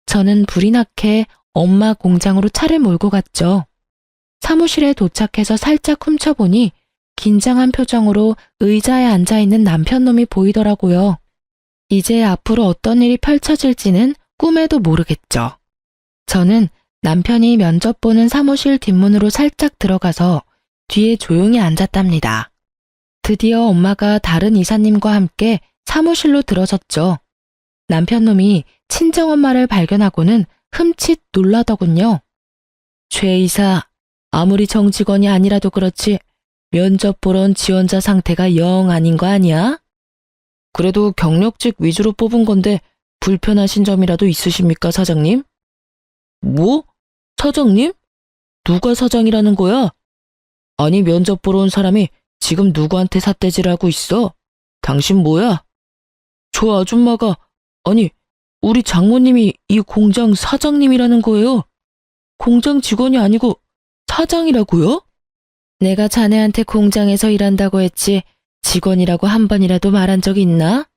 저는 불이 나게 엄마 공장으로 차를 몰고 갔죠. 사무실에 도착해서 살짝 훔쳐보니 긴장한 표정으로 의자에 앉아있는 남편놈이 보이더라고요. 이제 앞으로 어떤 일이 펼쳐질지는 꿈에도 모르겠죠. 저는 남편이 면접 보는 사무실 뒷문으로 살짝 들어가서 뒤에 조용히 앉았답니다. 드디어 엄마가 다른 이사님과 함께 사무실로 들어섰죠. 남편놈이 친정엄마를 발견하고는 흠칫 놀라더군요. 최 이사, 아무리 정직원이 아니라도 그렇지 면접 보러 온 지원자 상태가 영 아닌 거 아니야? 그래도 경력직 위주로 뽑은 건데 불편하신 점이라도 있으십니까, 사장님? 뭐? 사장님? 누가 사장이라는 거야? 아니, 면접 보러 온 사람이 지금 누구한테 삿대질하고 있어? 당신 뭐야? 저 아줌마가, 아니, 우리 장모님이 이 공장 사장님이라는 거예요. 공장 직원이 아니고 사장이라고요? 내가 자네한테 공장에서 일한다고 했지 직원이라고 한 번이라도 말한 적 있나?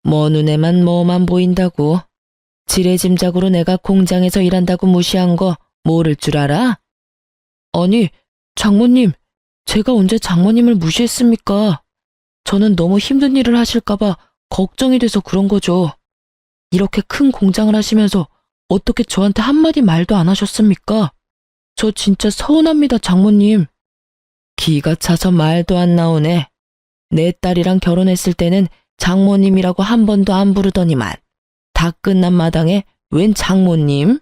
뭐 눈에만 뭐만 보인다고. 지레짐작으로 내가 공장에서 일한다고 무시한 거 모를 줄 알아? 아니, 장모님, 제가 언제 장모님을 무시했습니까? 저는 너무 힘든 일을 하실까봐 걱정이 돼서 그런 거죠. 이렇게 큰 공장을 하시면서 어떻게 저한테 한마디 말도 안 하셨습니까? 저 진짜 서운합니다, 장모님. 기가 차서 말도 안 나오네. 내 딸이랑 결혼했을 때는 장모님이라고 한 번도 안 부르더니만 다 끝난 마당에 웬 장모님?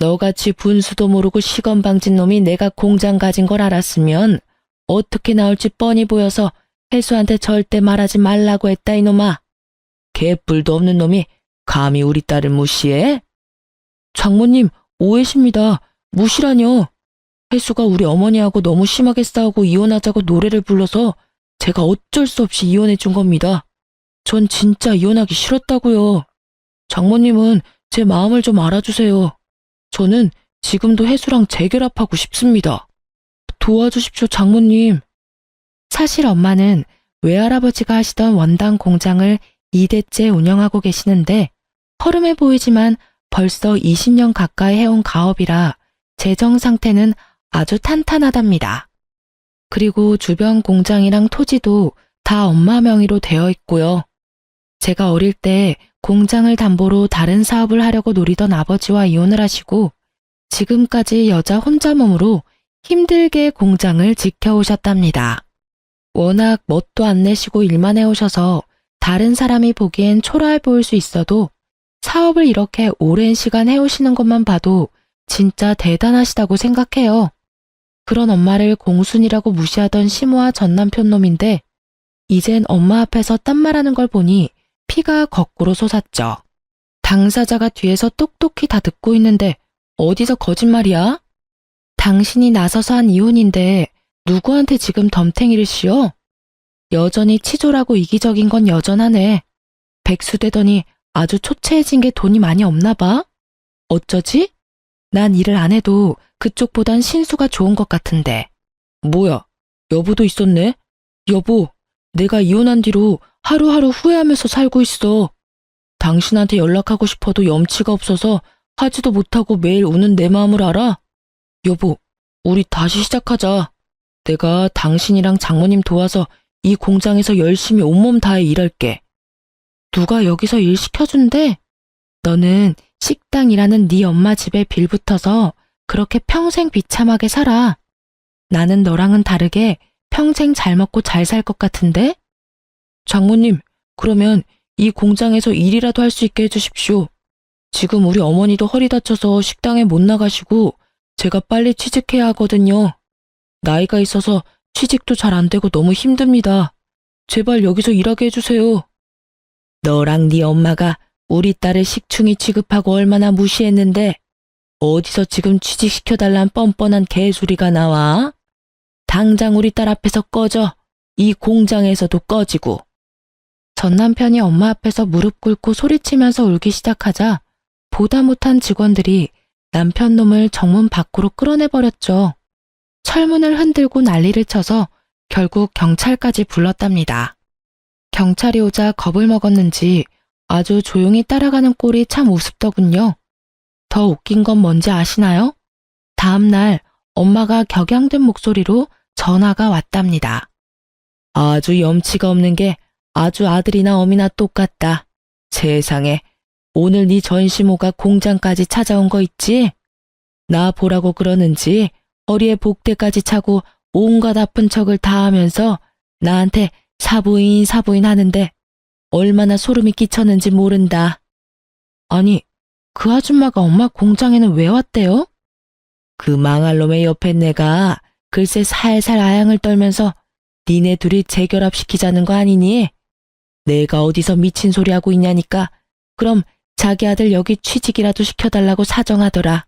너같이 분수도 모르고 시건방진 놈이 내가 공장 가진 걸 알았으면 어떻게 나올지 뻔히 보여서 혜수한테 절대 말하지 말라고 했다 이놈아. 개뿔도 없는 놈이 감히 우리 딸을 무시해? 장모님, 오해십니다. 무시라뇨. 혜수가 우리 어머니하고 너무 심하게 싸우고 이혼하자고 노래를 불러서 제가 어쩔 수 없이 이혼해 준 겁니다. 전 진짜 이혼하기 싫었다고요. 장모님은 제 마음을 좀 알아주세요. 저는 지금도 혜수랑 재결합하고 싶습니다. 도와주십시오, 장모님. 사실 엄마는 외할아버지가 하시던 원당 공장을 2대째 운영하고 계시는데 허름해 보이지만 벌써 20년 가까이 해온 가업이라 재정 상태는 아주 탄탄하답니다. 그리고 주변 공장이랑 토지도 다 엄마 명의로 되어 있고요. 제가 어릴 때 공장을 담보로 다른 사업을 하려고 노리던 아버지와 이혼을 하시고 지금까지 여자 혼자 몸으로 힘들게 공장을 지켜오셨답니다. 워낙 멋도 안 내시고 일만 해오셔서 다른 사람이 보기엔 초라해 보일 수 있어도 사업을 이렇게 오랜 시간 해오시는 것만 봐도 진짜 대단하시다고 생각해요. 그런 엄마를 공순이라고 무시하던 시모와 전 남편 놈인데 이젠 엄마 앞에서 딴 말하는 걸 보니 피가 거꾸로 솟았죠. 당사자가 뒤에서 똑똑히 다 듣고 있는데 어디서 거짓말이야? 당신이 나서서 한 이혼인데 누구한테 지금 덤탱이를 씌워? 여전히 치졸하고 이기적인 건 여전하네. 백수되더니 아주 초췌해진 게 돈이 많이 없나 봐? 어쩌지? 난 일을 안 해도 그쪽보단 신수가 좋은 것 같은데. 뭐야, 여보도 있었네? 여보, 내가 이혼한 뒤로 하루하루 후회하면서 살고 있어. 당신한테 연락하고 싶어도 염치가 없어서 하지도 못하고 매일 우는 내 마음을 알아? 여보, 우리 다시 시작하자. 내가 당신이랑 장모님 도와서 이 공장에서 열심히 온몸 다해 일할게. 누가 여기서 일 시켜준대? 너는 식당 일하는 네 엄마 집에 빌붙어서 그렇게 평생 비참하게 살아. 나는 너랑은 다르게 평생 잘 먹고 잘 살 것 같은데? 장모님, 그러면 이 공장에서 일이라도 할 수 있게 해주십시오. 지금 우리 어머니도 허리 다쳐서 식당에 못 나가시고 제가 빨리 취직해야 하거든요. 나이가 있어서 취직도 잘 안 되고 너무 힘듭니다. 제발 여기서 일하게 해주세요. 너랑 네 엄마가 우리 딸을 식충이 취급하고 얼마나 무시했는데 어디서 지금 취직시켜달란 뻔뻔한 개소리가 나와? 당장 우리 딸 앞에서 꺼져. 이 공장에서도 꺼지고. 전 남편이 엄마 앞에서 무릎 꿇고 소리치면서 울기 시작하자 보다 못한 직원들이 남편 놈을 정문 밖으로 끌어내버렸죠. 철문을 흔들고 난리를 쳐서 결국 경찰까지 불렀답니다. 경찰이 오자 겁을 먹었는지 아주 조용히 따라가는 꼴이 참 우습더군요. 더 웃긴 건 뭔지 아시나요? 다음날 엄마가 격양된 목소리로 전화가 왔답니다. 아주 염치가 없는 게 아주 아들이나 어미나 똑같다. 세상에, 오늘 네 전시모가 공장까지 찾아온 거 있지? 나 보라고 그러는지 허리에 복대까지 차고 온갖 아픈 척을 다 하면서 나한테 사부인 하는데 얼마나 소름이 끼쳤는지 모른다. 아니, 그 아줌마가 엄마 공장에는 왜 왔대요? 그 망할 놈의 옆에 내가 글쎄 살살 아양을 떨면서 니네 둘이 재결합시키자는 거 아니니? 내가 어디서 미친 소리 하고 있냐니까 그럼 자기 아들 여기 취직이라도 시켜달라고 사정하더라.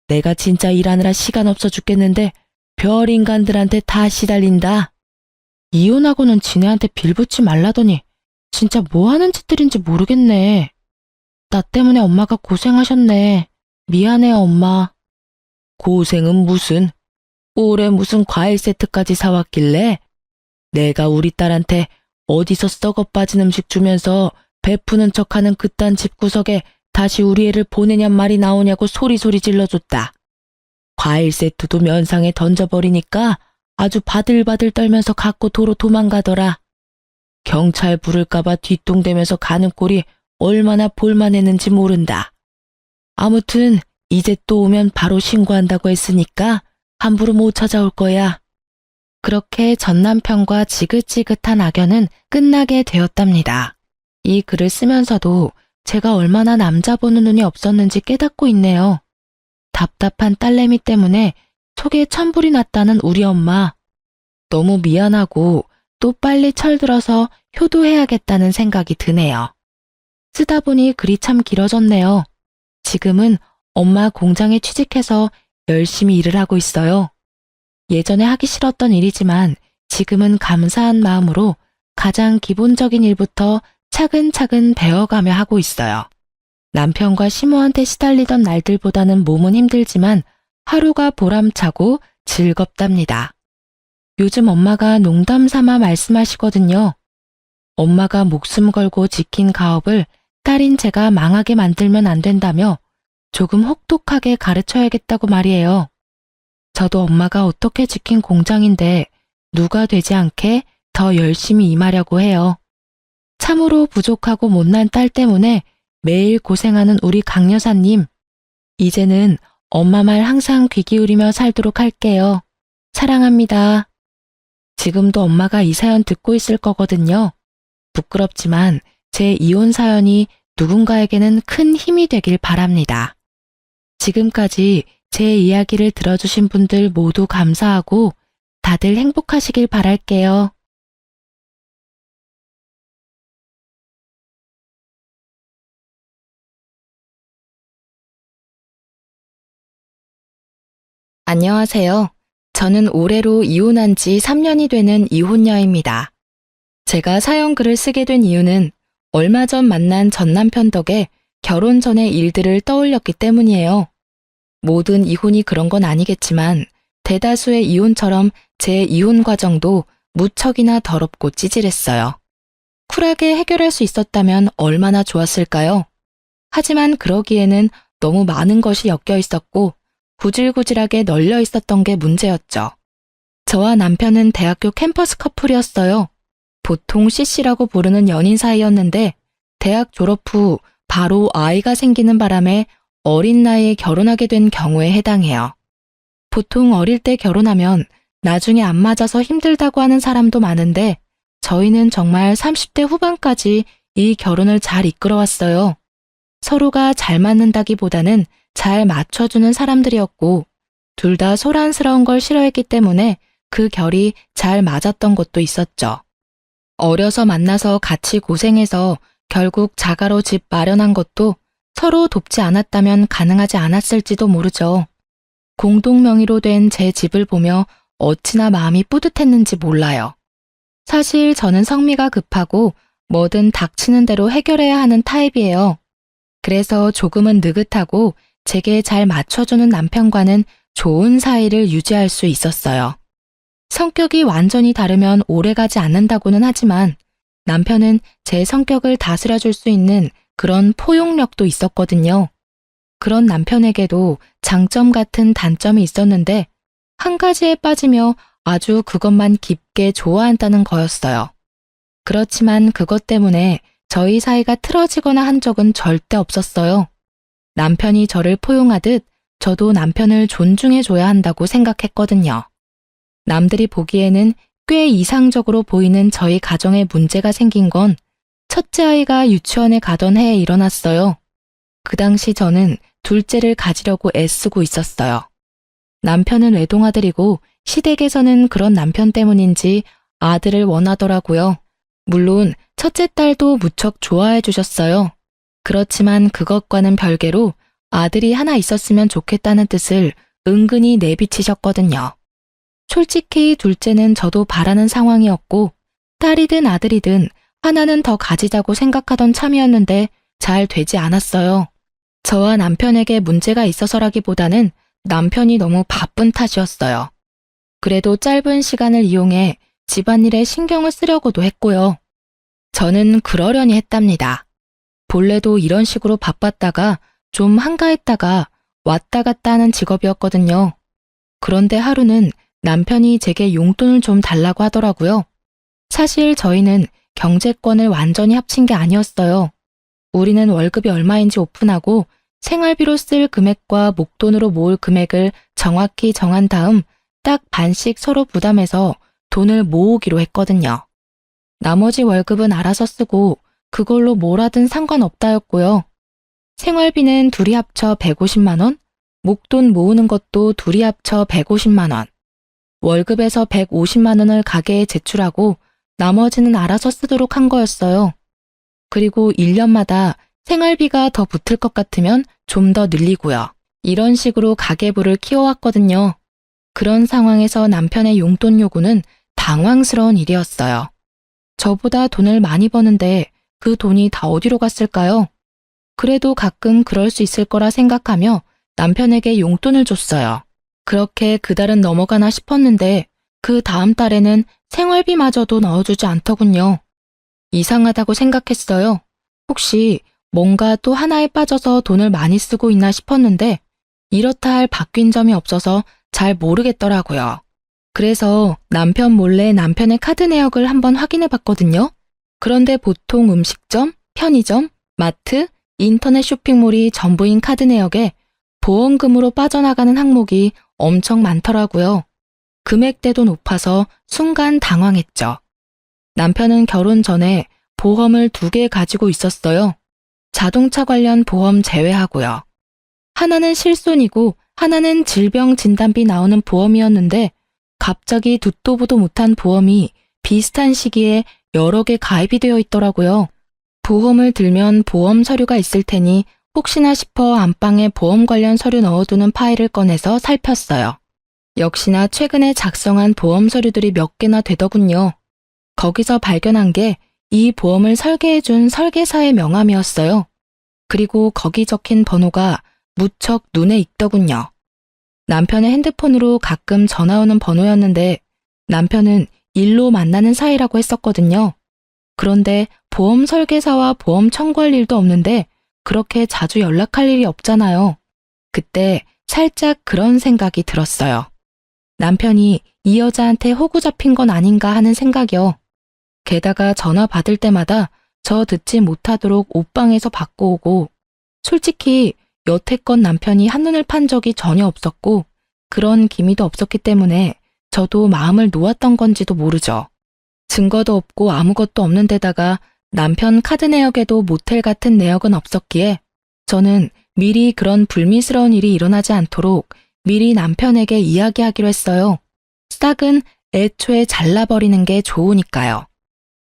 내가 진짜 일하느라 시간 없어 죽겠는데 별 인간들한테 다 시달린다. 이혼하고는 지네한테 빌붙지 말라더니 진짜 뭐 하는 짓들인지 모르겠네. 나 때문에 엄마가 고생하셨네. 미안해요, 엄마. 고생은 무슨? 올해 무슨 과일 세트까지 사왔길래? 내가 우리 딸한테 어디서 썩어 빠진 음식 주면서 베푸는 척하는 그딴 집구석에 다시 우리 애를 보내냔 말이 나오냐고 소리소리 질러줬다. 과일 세트도 면상에 던져버리니까 아주 바들바들 떨면서 갖고 도로 도망가더라. 경찰 부를까봐 뒷동대면서 가는 꼴이 얼마나 볼만했는지 모른다. 아무튼 이제 또 오면 바로 신고한다고 했으니까 함부로 못 찾아올 거야. 그렇게 전 남편과 지긋지긋한 악연은 끝나게 되었답니다. 이 글을 쓰면서도 제가 얼마나 남자 보는 눈이 없었는지 깨닫고 있네요. 답답한 딸내미 때문에 속에 천불이 났다는 우리 엄마. 너무 미안하고 또 빨리 철들어서 효도해야겠다는 생각이 드네요. 쓰다 보니 글이 참 길어졌네요. 지금은 엄마 공장에 취직해서 열심히 일을 하고 있어요. 예전에 하기 싫었던 일이지만 지금은 감사한 마음으로 가장 기본적인 일부터 차근차근 배워가며 하고 있어요. 남편과 시모한테 시달리던 날들보다는 몸은 힘들지만 하루가 보람차고 즐겁답니다. 요즘 엄마가 농담 삼아 말씀하시거든요. 엄마가 목숨 걸고 지킨 가업을 딸인 제가 망하게 만들면 안 된다며 조금 혹독하게 가르쳐야겠다고 말이에요. 저도 엄마가 어떻게 지킨 공장인데 누가 되지 않게 더 열심히 임하려고 해요. 참으로 부족하고 못난 딸 때문에 매일 고생하는 우리 강 여사님. 이제는 엄마 말 항상 귀 기울이며 살도록 할게요. 사랑합니다. 지금도 엄마가 이 사연 듣고 있을 거거든요. 부끄럽지만 제 이혼 사연이 누군가에게는 큰 힘이 되길 바랍니다. 지금까지 제 이야기를 들어주신 분들 모두 감사하고 다들 행복하시길 바랄게요. 안녕하세요. 저는 올해로 이혼한 지 3년이 되는 이혼녀입니다. 제가 사연글을 쓰게 된 이유는 얼마 전 만난 전 남편 덕에 결혼 전의 일들을 떠올렸기 때문이에요. 모든 이혼이 그런 건 아니겠지만 대다수의 이혼처럼 제 이혼 과정도 무척이나 더럽고 찌질했어요. 쿨하게 해결할 수 있었다면 얼마나 좋았을까요? 하지만 그러기에는 너무 많은 것이 엮여 있었고 구질구질하게 널려 있었던 게 문제였죠. 저와 남편은 대학교 캠퍼스 커플이었어요. 보통 CC라고 부르는 연인 사이였는데 대학 졸업 후 바로 아이가 생기는 바람에 어린 나이에 결혼하게 된 경우에 해당해요. 보통 어릴 때 결혼하면 나중에 안 맞아서 힘들다고 하는 사람도 많은데 저희는 정말 30대 후반까지 이 결혼을 잘 이끌어왔어요. 서로가 잘 맞는다기보다는 잘 맞춰주는 사람들이었고 둘 다 소란스러운 걸 싫어했기 때문에 그 결이 잘 맞았던 것도 있었죠. 어려서 만나서 같이 고생해서 결국 자가로 집 마련한 것도 서로 돕지 않았다면 가능하지 않았을지도 모르죠. 공동 명의로 된 제 집을 보며 어찌나 마음이 뿌듯했는지 몰라요. 사실 저는 성미가 급하고 뭐든 닥치는 대로 해결해야 하는 타입이에요. 그래서 조금은 느긋하고 제게 잘 맞춰주는 남편과는 좋은 사이를 유지할 수 있었어요. 성격이 완전히 다르면 오래가지 않는다고는 하지만 남편은 제 성격을 다스려줄 수 있는 그런 포용력도 있었거든요. 그런 남편에게도 장점 같은 단점이 있었는데 한 가지에 빠지며 아주 그것만 깊게 좋아한다는 거였어요. 그렇지만 그것 때문에 저희 사이가 틀어지거나 한 적은 절대 없었어요. 남편이 저를 포용하듯 저도 남편을 존중해줘야 한다고 생각했거든요. 남들이 보기에는 꽤 이상적으로 보이는 저희 가정에 문제가 생긴 건 첫째 아이가 유치원에 가던 해에 일어났어요. 그 당시 저는 둘째를 가지려고 애쓰고 있었어요. 남편은 외동아들이고 시댁에서는 그런 남편 때문인지 아들을 원하더라고요. 물론 첫째 딸도 무척 좋아해 주셨어요. 그렇지만 그것과는 별개로 아들이 하나 있었으면 좋겠다는 뜻을 은근히 내비치셨거든요. 솔직히 둘째는 저도 바라는 상황이었고 딸이든 아들이든 하나는 더 가지자고 생각하던 참이었는데 잘 되지 않았어요. 저와 남편에게 문제가 있어서라기보다는 남편이 너무 바쁜 탓이었어요. 그래도 짧은 시간을 이용해 집안일에 신경을 쓰려고도 했고요. 저는 그러려니 했답니다. 본래도 이런 식으로 바빴다가 좀 한가했다가 왔다 갔다 하는 직업이었거든요. 그런데 하루는 남편이 제게 용돈을 좀 달라고 하더라고요. 사실 저희는 경제권을 완전히 합친 게 아니었어요. 우리는 월급이 얼마인지 오픈하고 생활비로 쓸 금액과 목돈으로 모을 금액을 정확히 정한 다음 딱 반씩 서로 부담해서 돈을 모으기로 했거든요. 나머지 월급은 알아서 쓰고 그걸로 뭘 하든 상관없다였고요. 생활비는 둘이 합쳐 150만 원, 목돈 모으는 것도 둘이 합쳐 150만 원. 월급에서 150만 원을 가게에 제출하고 나머지는 알아서 쓰도록 한 거였어요. 그리고 1년마다 생활비가 더 붙을 것 같으면 좀 더 늘리고요. 이런 식으로 가계부를 키워왔거든요. 그런 상황에서 남편의 용돈 요구는 당황스러운 일이었어요. 저보다 돈을 많이 버는데 그 돈이 다 어디로 갔을까요? 그래도 가끔 그럴 수 있을 거라 생각하며 남편에게 용돈을 줬어요. 그렇게 그달은 넘어가나 싶었는데 그 다음 달에는 생활비마저도 넣어주지 않더군요. 이상하다고 생각했어요. 혹시 뭔가 또 하나에 빠져서 돈을 많이 쓰고 있나 싶었는데 이렇다 할 바뀐 점이 없어서 잘 모르겠더라고요. 그래서 남편 몰래 남편의 카드 내역을 한번 확인해 봤거든요. 그런데 보통 음식점, 편의점, 마트, 인터넷 쇼핑몰이 전부인 카드 내역에 보험금으로 빠져나가는 항목이 엄청 많더라고요. 금액대도 높아서 순간 당황했죠. 남편은 결혼 전에 보험을 2개 가지고 있었어요. 자동차 관련 보험 제외하고요. 하나는 실손이고 하나는 질병 진단비 나오는 보험이었는데 갑자기 듣도 보도 못한 보험이 비슷한 시기에 여러 개 가입이 되어 있더라고요. 보험을 들면 보험 서류가 있을 테니 혹시나 싶어 안방에 보험 관련 서류 넣어두는 파일을 꺼내서 살폈어요. 역시나 최근에 작성한 보험 서류들이 몇 개나 되더군요. 거기서 발견한 게 이 보험을 설계해준 설계사의 명함이었어요. 그리고 거기 적힌 번호가 무척 눈에 익더군요. 남편의 핸드폰으로 가끔 전화 오는 번호였는데 남편은 일로 만나는 사이라고 했었거든요. 그런데 보험 설계사와 보험 청구할 일도 없는데 그렇게 자주 연락할 일이 없잖아요. 그때 살짝 그런 생각이 들었어요. 남편이 이 여자한테 호구 잡힌 건 아닌가 하는 생각이요. 게다가 전화 받을 때마다 저 듣지 못하도록 옷방에서 받고 오고 솔직히 여태껏 남편이 한눈을 판 적이 전혀 없었고 그런 기미도 없었기 때문에 저도 마음을 놓았던 건지도 모르죠. 증거도 없고 아무것도 없는 데다가 남편 카드 내역에도 모텔 같은 내역은 없었기에 저는 미리 그런 불미스러운 일이 일어나지 않도록 미리 남편에게 이야기하기로 했어요. 싹은 애초에 잘라버리는 게 좋으니까요.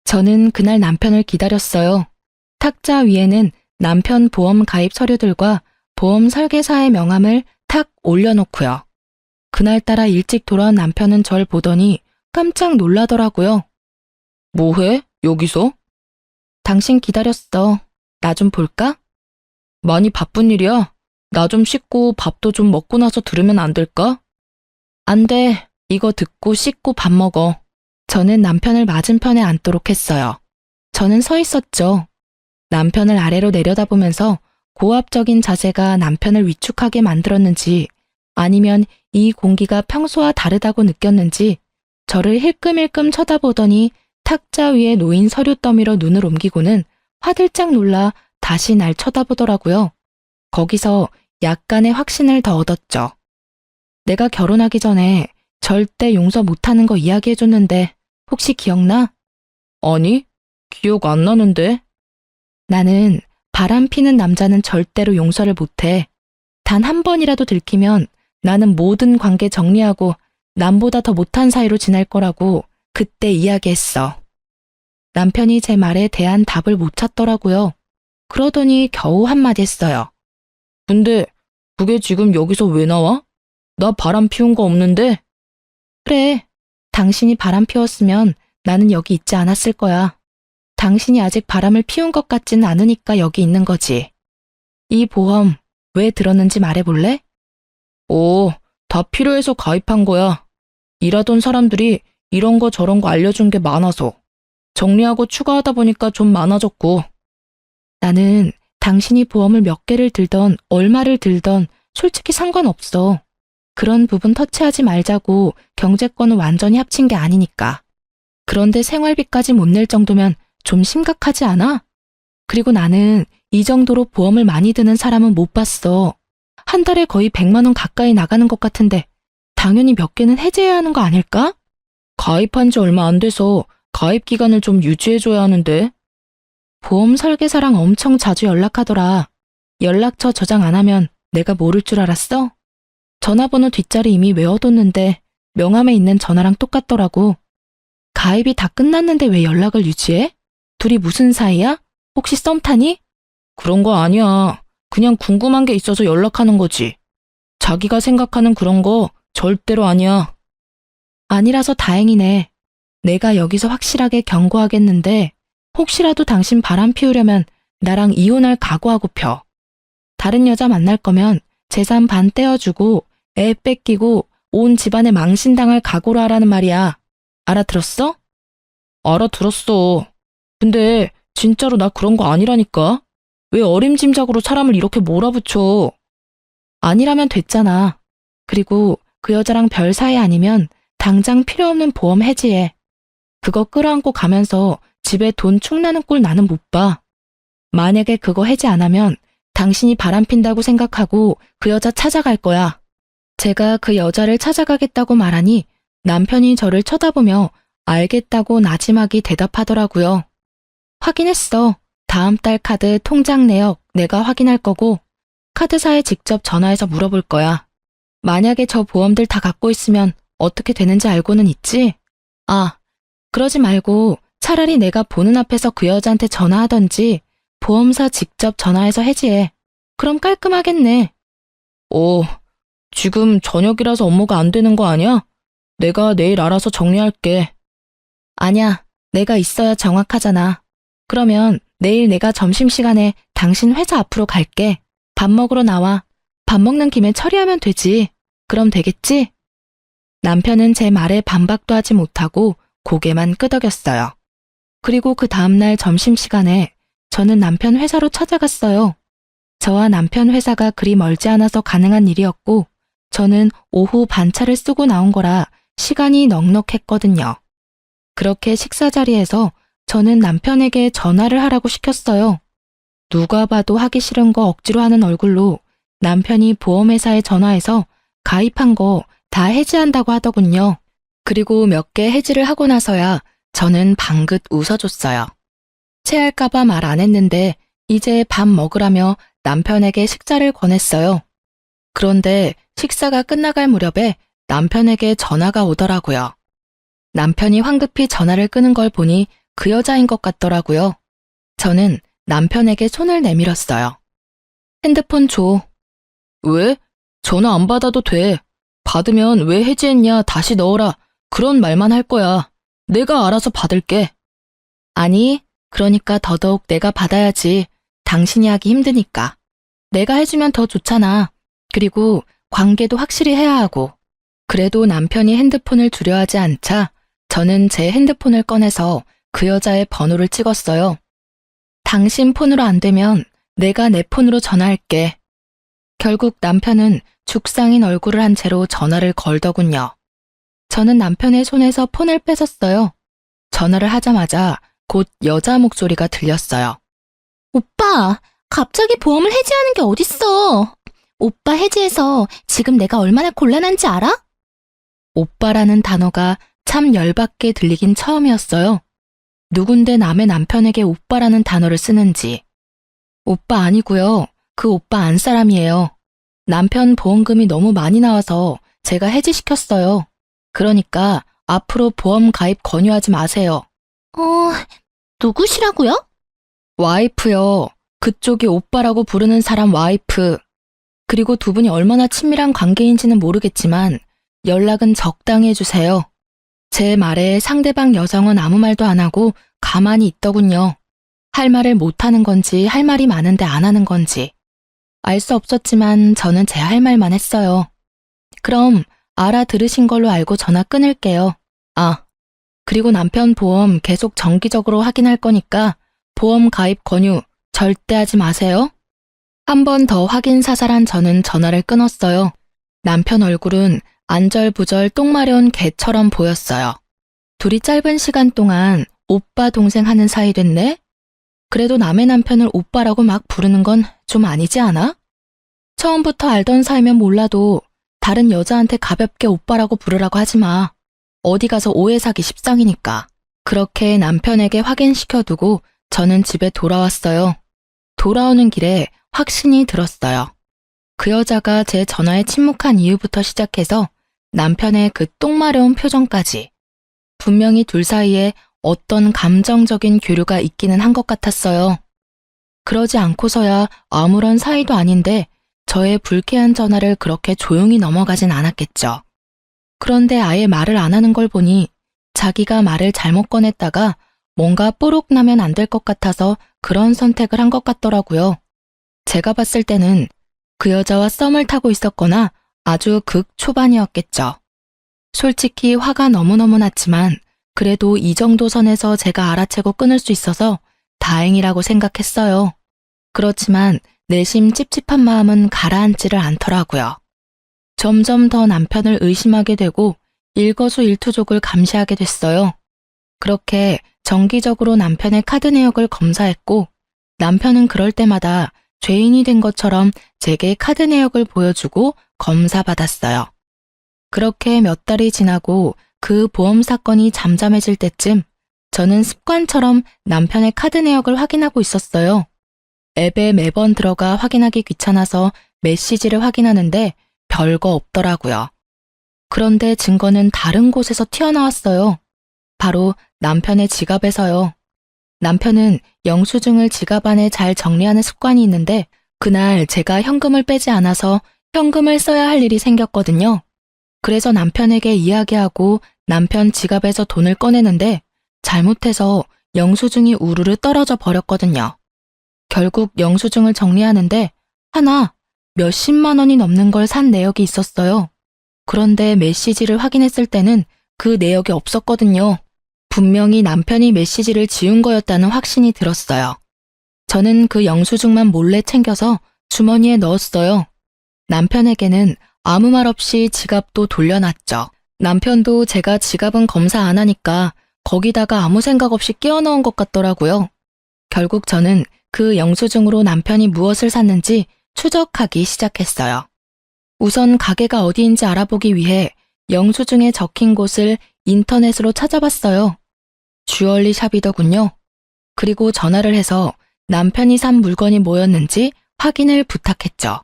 저는 그날 남편을 기다렸어요. 탁자 위에는 남편 보험 가입 서류들과 보험 설계사의 명함을 탁 올려놓고요. 그날따라 일찍 돌아온 남편은 절 보더니 깜짝 놀라더라고요. 뭐해? 여기서? 당신 기다렸어. 나 좀 볼까? 많이 바쁜 일이야. 나 좀 씻고 밥도 좀 먹고 나서 들으면 안 될까? 안 돼. 이거 듣고 씻고 밥 먹어. 저는 남편을 맞은편에 앉도록 했어요. 저는 서 있었죠. 남편을 아래로 내려다보면서 고압적인 자세가 남편을 위축하게 만들었는지 아니면 이 공기가 평소와 다르다고 느꼈는지 저를 힐끔힐끔 쳐다보더니 탁자 위에 놓인 서류 더미로 눈을 옮기고는 화들짝 놀라 다시 날 쳐다보더라고요. 거기서 약간의 확신을 더 얻었죠. 내가 결혼하기 전에 절대 용서 못하는 거 이야기해줬는데 혹시 기억나? 아니, 기억 안 나는데. 나는 바람 피는 남자는 절대로 용서를 못해. 단 한 번이라도 들키면 나는 모든 관계 정리하고 남보다 더 못한 사이로 지낼 거라고 그때 이야기했어. 남편이 제 말에 대한 답을 못 찾더라고요. 그러더니 겨우 한마디 했어요. 근데 그게 지금 여기서 왜 나와? 나 바람 피운 거 없는데? 그래, 당신이 바람 피웠으면 나는 여기 있지 않았을 거야. 당신이 아직 바람을 피운 것 같지는 않으니까 여기 있는 거지. 이 보험 왜 들었는지 말해볼래? 오, 다 필요해서 가입한 거야. 일하던 사람들이 이런 거 저런 거 알려준 게 많아서. 정리하고 추가하다 보니까 좀 많아졌고. 나는 당신이 보험을 몇 개를 들던 얼마를 들던 솔직히 상관없어. 그런 부분 터치하지 말자고 경제권은 완전히 합친 게 아니니까. 그런데 생활비까지 못 낼 정도면 좀 심각하지 않아? 그리고 나는 이 정도로 보험을 많이 드는 사람은 못 봤어. 한 달에 거의 100만 원 가까이 나가는 것 같은데 당연히 몇 개는 해지해야 하는 거 아닐까? 가입한 지 얼마 안 돼서 가입 기간을 좀 유지해줘야 하는데. 보험 설계사랑 엄청 자주 연락하더라. 연락처 저장 안 하면 내가 모를 줄 알았어? 전화번호 뒷자리 이미 외워뒀는데 명함에 있는 전화랑 똑같더라고. 가입이 다 끝났는데 왜 연락을 유지해? 둘이 무슨 사이야? 혹시 썸 타니? 그런 거 아니야. 그냥 궁금한 게 있어서 연락하는 거지. 자기가 생각하는 그런 거 절대로 아니야. 아니라서 다행이네. 내가 여기서 확실하게 경고하겠는데 혹시라도 당신 바람 피우려면 나랑 이혼할 각오하고 펴. 다른 여자 만날 거면 재산 반 떼어주고 애 뺏기고 온 집안에 망신당할 각오로 하라는 말이야. 알아들었어? 알아들었어. 근데 진짜로 나 그런 거 아니라니까. 왜 어림짐작으로 사람을 이렇게 몰아붙여. 아니라면 됐잖아. 그리고 그 여자랑 별 사이 아니면 당장 필요 없는 보험 해지해. 그거 끌어안고 가면서 집에 돈 축나는 꼴 나는 못 봐. 만약에 그거 해지 안 하면 당신이 바람핀다고 생각하고 그 여자 찾아갈 거야. 제가 그 여자를 찾아가겠다고 말하니 남편이 저를 쳐다보며 알겠다고 나지막이 대답하더라고요. 확인했어. 다음 달 카드 통장 내역 내가 확인할 거고 카드사에 직접 전화해서 물어볼 거야. 만약에 저 보험들 다 갖고 있으면 어떻게 되는지 알고는 있지? 아, 그러지 말고 차라리 내가 보는 앞에서 그 여자한테 전화하던지 보험사 직접 전화해서 해지해. 그럼 깔끔하겠네. 오, 지금 저녁이라서 업무가 안 되는 거 아니야? 내가 내일 알아서 정리할게. 아냐, 내가 있어야 정확하잖아. 그러면 내일 내가 점심시간에 당신 회사 앞으로 갈게. 밥 먹으러 나와. 밥 먹는 김에 처리하면 되지. 그럼 되겠지? 남편은 제 말에 반박도 하지 못하고 고개만 끄덕였어요. 그리고 그 다음날 점심시간에 저는 남편 회사로 찾아갔어요. 저와 남편 회사가 그리 멀지 않아서 가능한 일이었고 저는 오후 반차를 쓰고 나온 거라 시간이 넉넉했거든요. 그렇게 식사 자리에서 저는 남편에게 전화를 하라고 시켰어요. 누가 봐도 하기 싫은 거 억지로 하는 얼굴로 남편이 보험회사에 전화해서 가입한 거 다 해지한다고 하더군요. 그리고 몇 개 해지를 하고 나서야 저는 방긋 웃어줬어요. 체할까봐 말 안 했는데 이제 밥 먹으라며 남편에게 식사를 권했어요. 그런데 식사가 끝나갈 무렵에 남편에게 전화가 오더라고요. 남편이 황급히 전화를 끄는 걸 보니 그 여자인 것 같더라고요. 저는 남편에게 손을 내밀었어요. 핸드폰 줘. 왜? 전화 안 받아도 돼. 받으면 왜 해지했냐 다시 넣어라. 그런 말만 할 거야. 내가 알아서 받을게. 아니, 그러니까 더더욱 내가 받아야지. 당신이 하기 힘드니까. 내가 해주면 더 좋잖아. 그리고 관계도 확실히 해야 하고. 그래도 남편이 핸드폰을 주려 하지 않자 저는 제 핸드폰을 꺼내서 그 여자의 번호를 찍었어요. 당신 폰으로 안 되면 내가 내 폰으로 전화할게. 결국 남편은 죽상인 얼굴을 한 채로 전화를 걸더군요. 저는 남편의 손에서 폰을 뺏었어요. 전화를 하자마자 곧 여자 목소리가 들렸어요. 오빠, 갑자기 보험을 해지하는 게 어딨어? 오빠 해지해서 지금 내가 얼마나 곤란한지 알아? 오빠라는 단어가 참 열받게 들리긴 처음이었어요. 누군데 남의 남편에게 오빠라는 단어를 쓰는지. 오빠 아니고요. 그 오빠 안 사람이에요. 남편 보험금이 너무 많이 나와서 제가 해지시켰어요. 그러니까 앞으로 보험 가입 권유하지 마세요. 누구시라고요? 와이프요. 그쪽이 오빠라고 부르는 사람 와이프. 그리고 두 분이 얼마나 친밀한 관계인지는 모르겠지만 연락은 적당히 해주세요. 제 말에 상대방 여성은 아무 말도 안 하고 가만히 있더군요. 할 말을 못하는 건지 할 말이 많은데 안 하는 건지. 알 수 없었지만 저는 제 할 말만 했어요. 그럼 알아들으신 걸로 알고 전화 끊을게요. 그리고 남편 보험 계속 정기적으로 확인할 거니까 보험 가입 권유 절대 하지 마세요. 한 번 더 확인 사살한 저는 전화를 끊었어요. 남편 얼굴은 안절부절 똥 마려운 개처럼 보였어요. 둘이 짧은 시간 동안 오빠 동생 하는 사이 됐네? 그래도 남의 남편을 오빠라고 막 부르는 건 좀 아니지 않아? 처음부터 알던 사이면 몰라도 다른 여자한테 가볍게 오빠라고 부르라고 하지 마. 어디 가서 오해 사기 십상이니까. 그렇게 남편에게 확인시켜두고 저는 집에 돌아왔어요. 돌아오는 길에 확신이 들었어요. 그 여자가 제 전화에 침묵한 이유부터 시작해서 남편의 그 똥마려운 표정까지. 분명히 둘 사이에 어떤 감정적인 교류가 있기는 한 것 같았어요. 그러지 않고서야 아무런 사이도 아닌데 저의 불쾌한 전화를 그렇게 조용히 넘어가진 않았겠죠. 그런데 아예 말을 안 하는 걸 보니 자기가 말을 잘못 꺼냈다가 뭔가 뽀록 나면 안 될 것 같아서 그런 선택을 한 것 같더라고요. 제가 봤을 때는 그 여자와 썸을 타고 있었거나 아주 극 초반이었겠죠. 솔직히 화가 너무너무 났지만 그래도 이 정도 선에서 제가 알아채고 끊을 수 있어서 다행이라고 생각했어요. 그렇지만 내심 찝찝한 마음은 가라앉지를 않더라고요. 점점 더 남편을 의심하게 되고 일거수일투족을 감시하게 됐어요. 그렇게 정기적으로 남편의 카드 내역을 검사했고 남편은 그럴 때마다 죄인이 된 것처럼 제게 카드 내역을 보여주고 검사받았어요. 그렇게 몇 달이 지나고 그 보험 사건이 잠잠해질 때쯤 저는 습관처럼 남편의 카드 내역을 확인하고 있었어요. 앱에 매번 들어가 확인하기 귀찮아서 메시지를 확인하는데 별거 없더라고요. 그런데 증거는 다른 곳에서 튀어나왔어요. 바로 남편의 지갑에서요. 남편은 영수증을 지갑 안에 잘 정리하는 습관이 있는데 그날 제가 현금을 빼지 않아서 현금을 써야 할 일이 생겼거든요. 그래서 남편에게 이야기하고 남편 지갑에서 돈을 꺼내는데 잘못해서 영수증이 우르르 떨어져 버렸거든요. 결국 영수증을 정리하는데 하나 몇십만 원이 넘는 걸 산 내역이 있었어요. 그런데 메시지를 확인했을 때는 그 내역이 없었거든요. 분명히 남편이 메시지를 지운 거였다는 확신이 들었어요. 저는 그 영수증만 몰래 챙겨서 주머니에 넣었어요. 남편에게는 아무 말 없이 지갑도 돌려놨죠. 남편도 제가 지갑은 검사 안 하니까 거기다가 아무 생각 없이 끼워 넣은 것 같더라고요. 결국 저는 그 영수증으로 남편이 무엇을 샀는지 추적하기 시작했어요. 우선 가게가 어디인지 알아보기 위해 영수증에 적힌 곳을 인터넷으로 찾아봤어요. 주얼리 샵이더군요. 그리고 전화를 해서 남편이 산 물건이 뭐였는지 확인을 부탁했죠.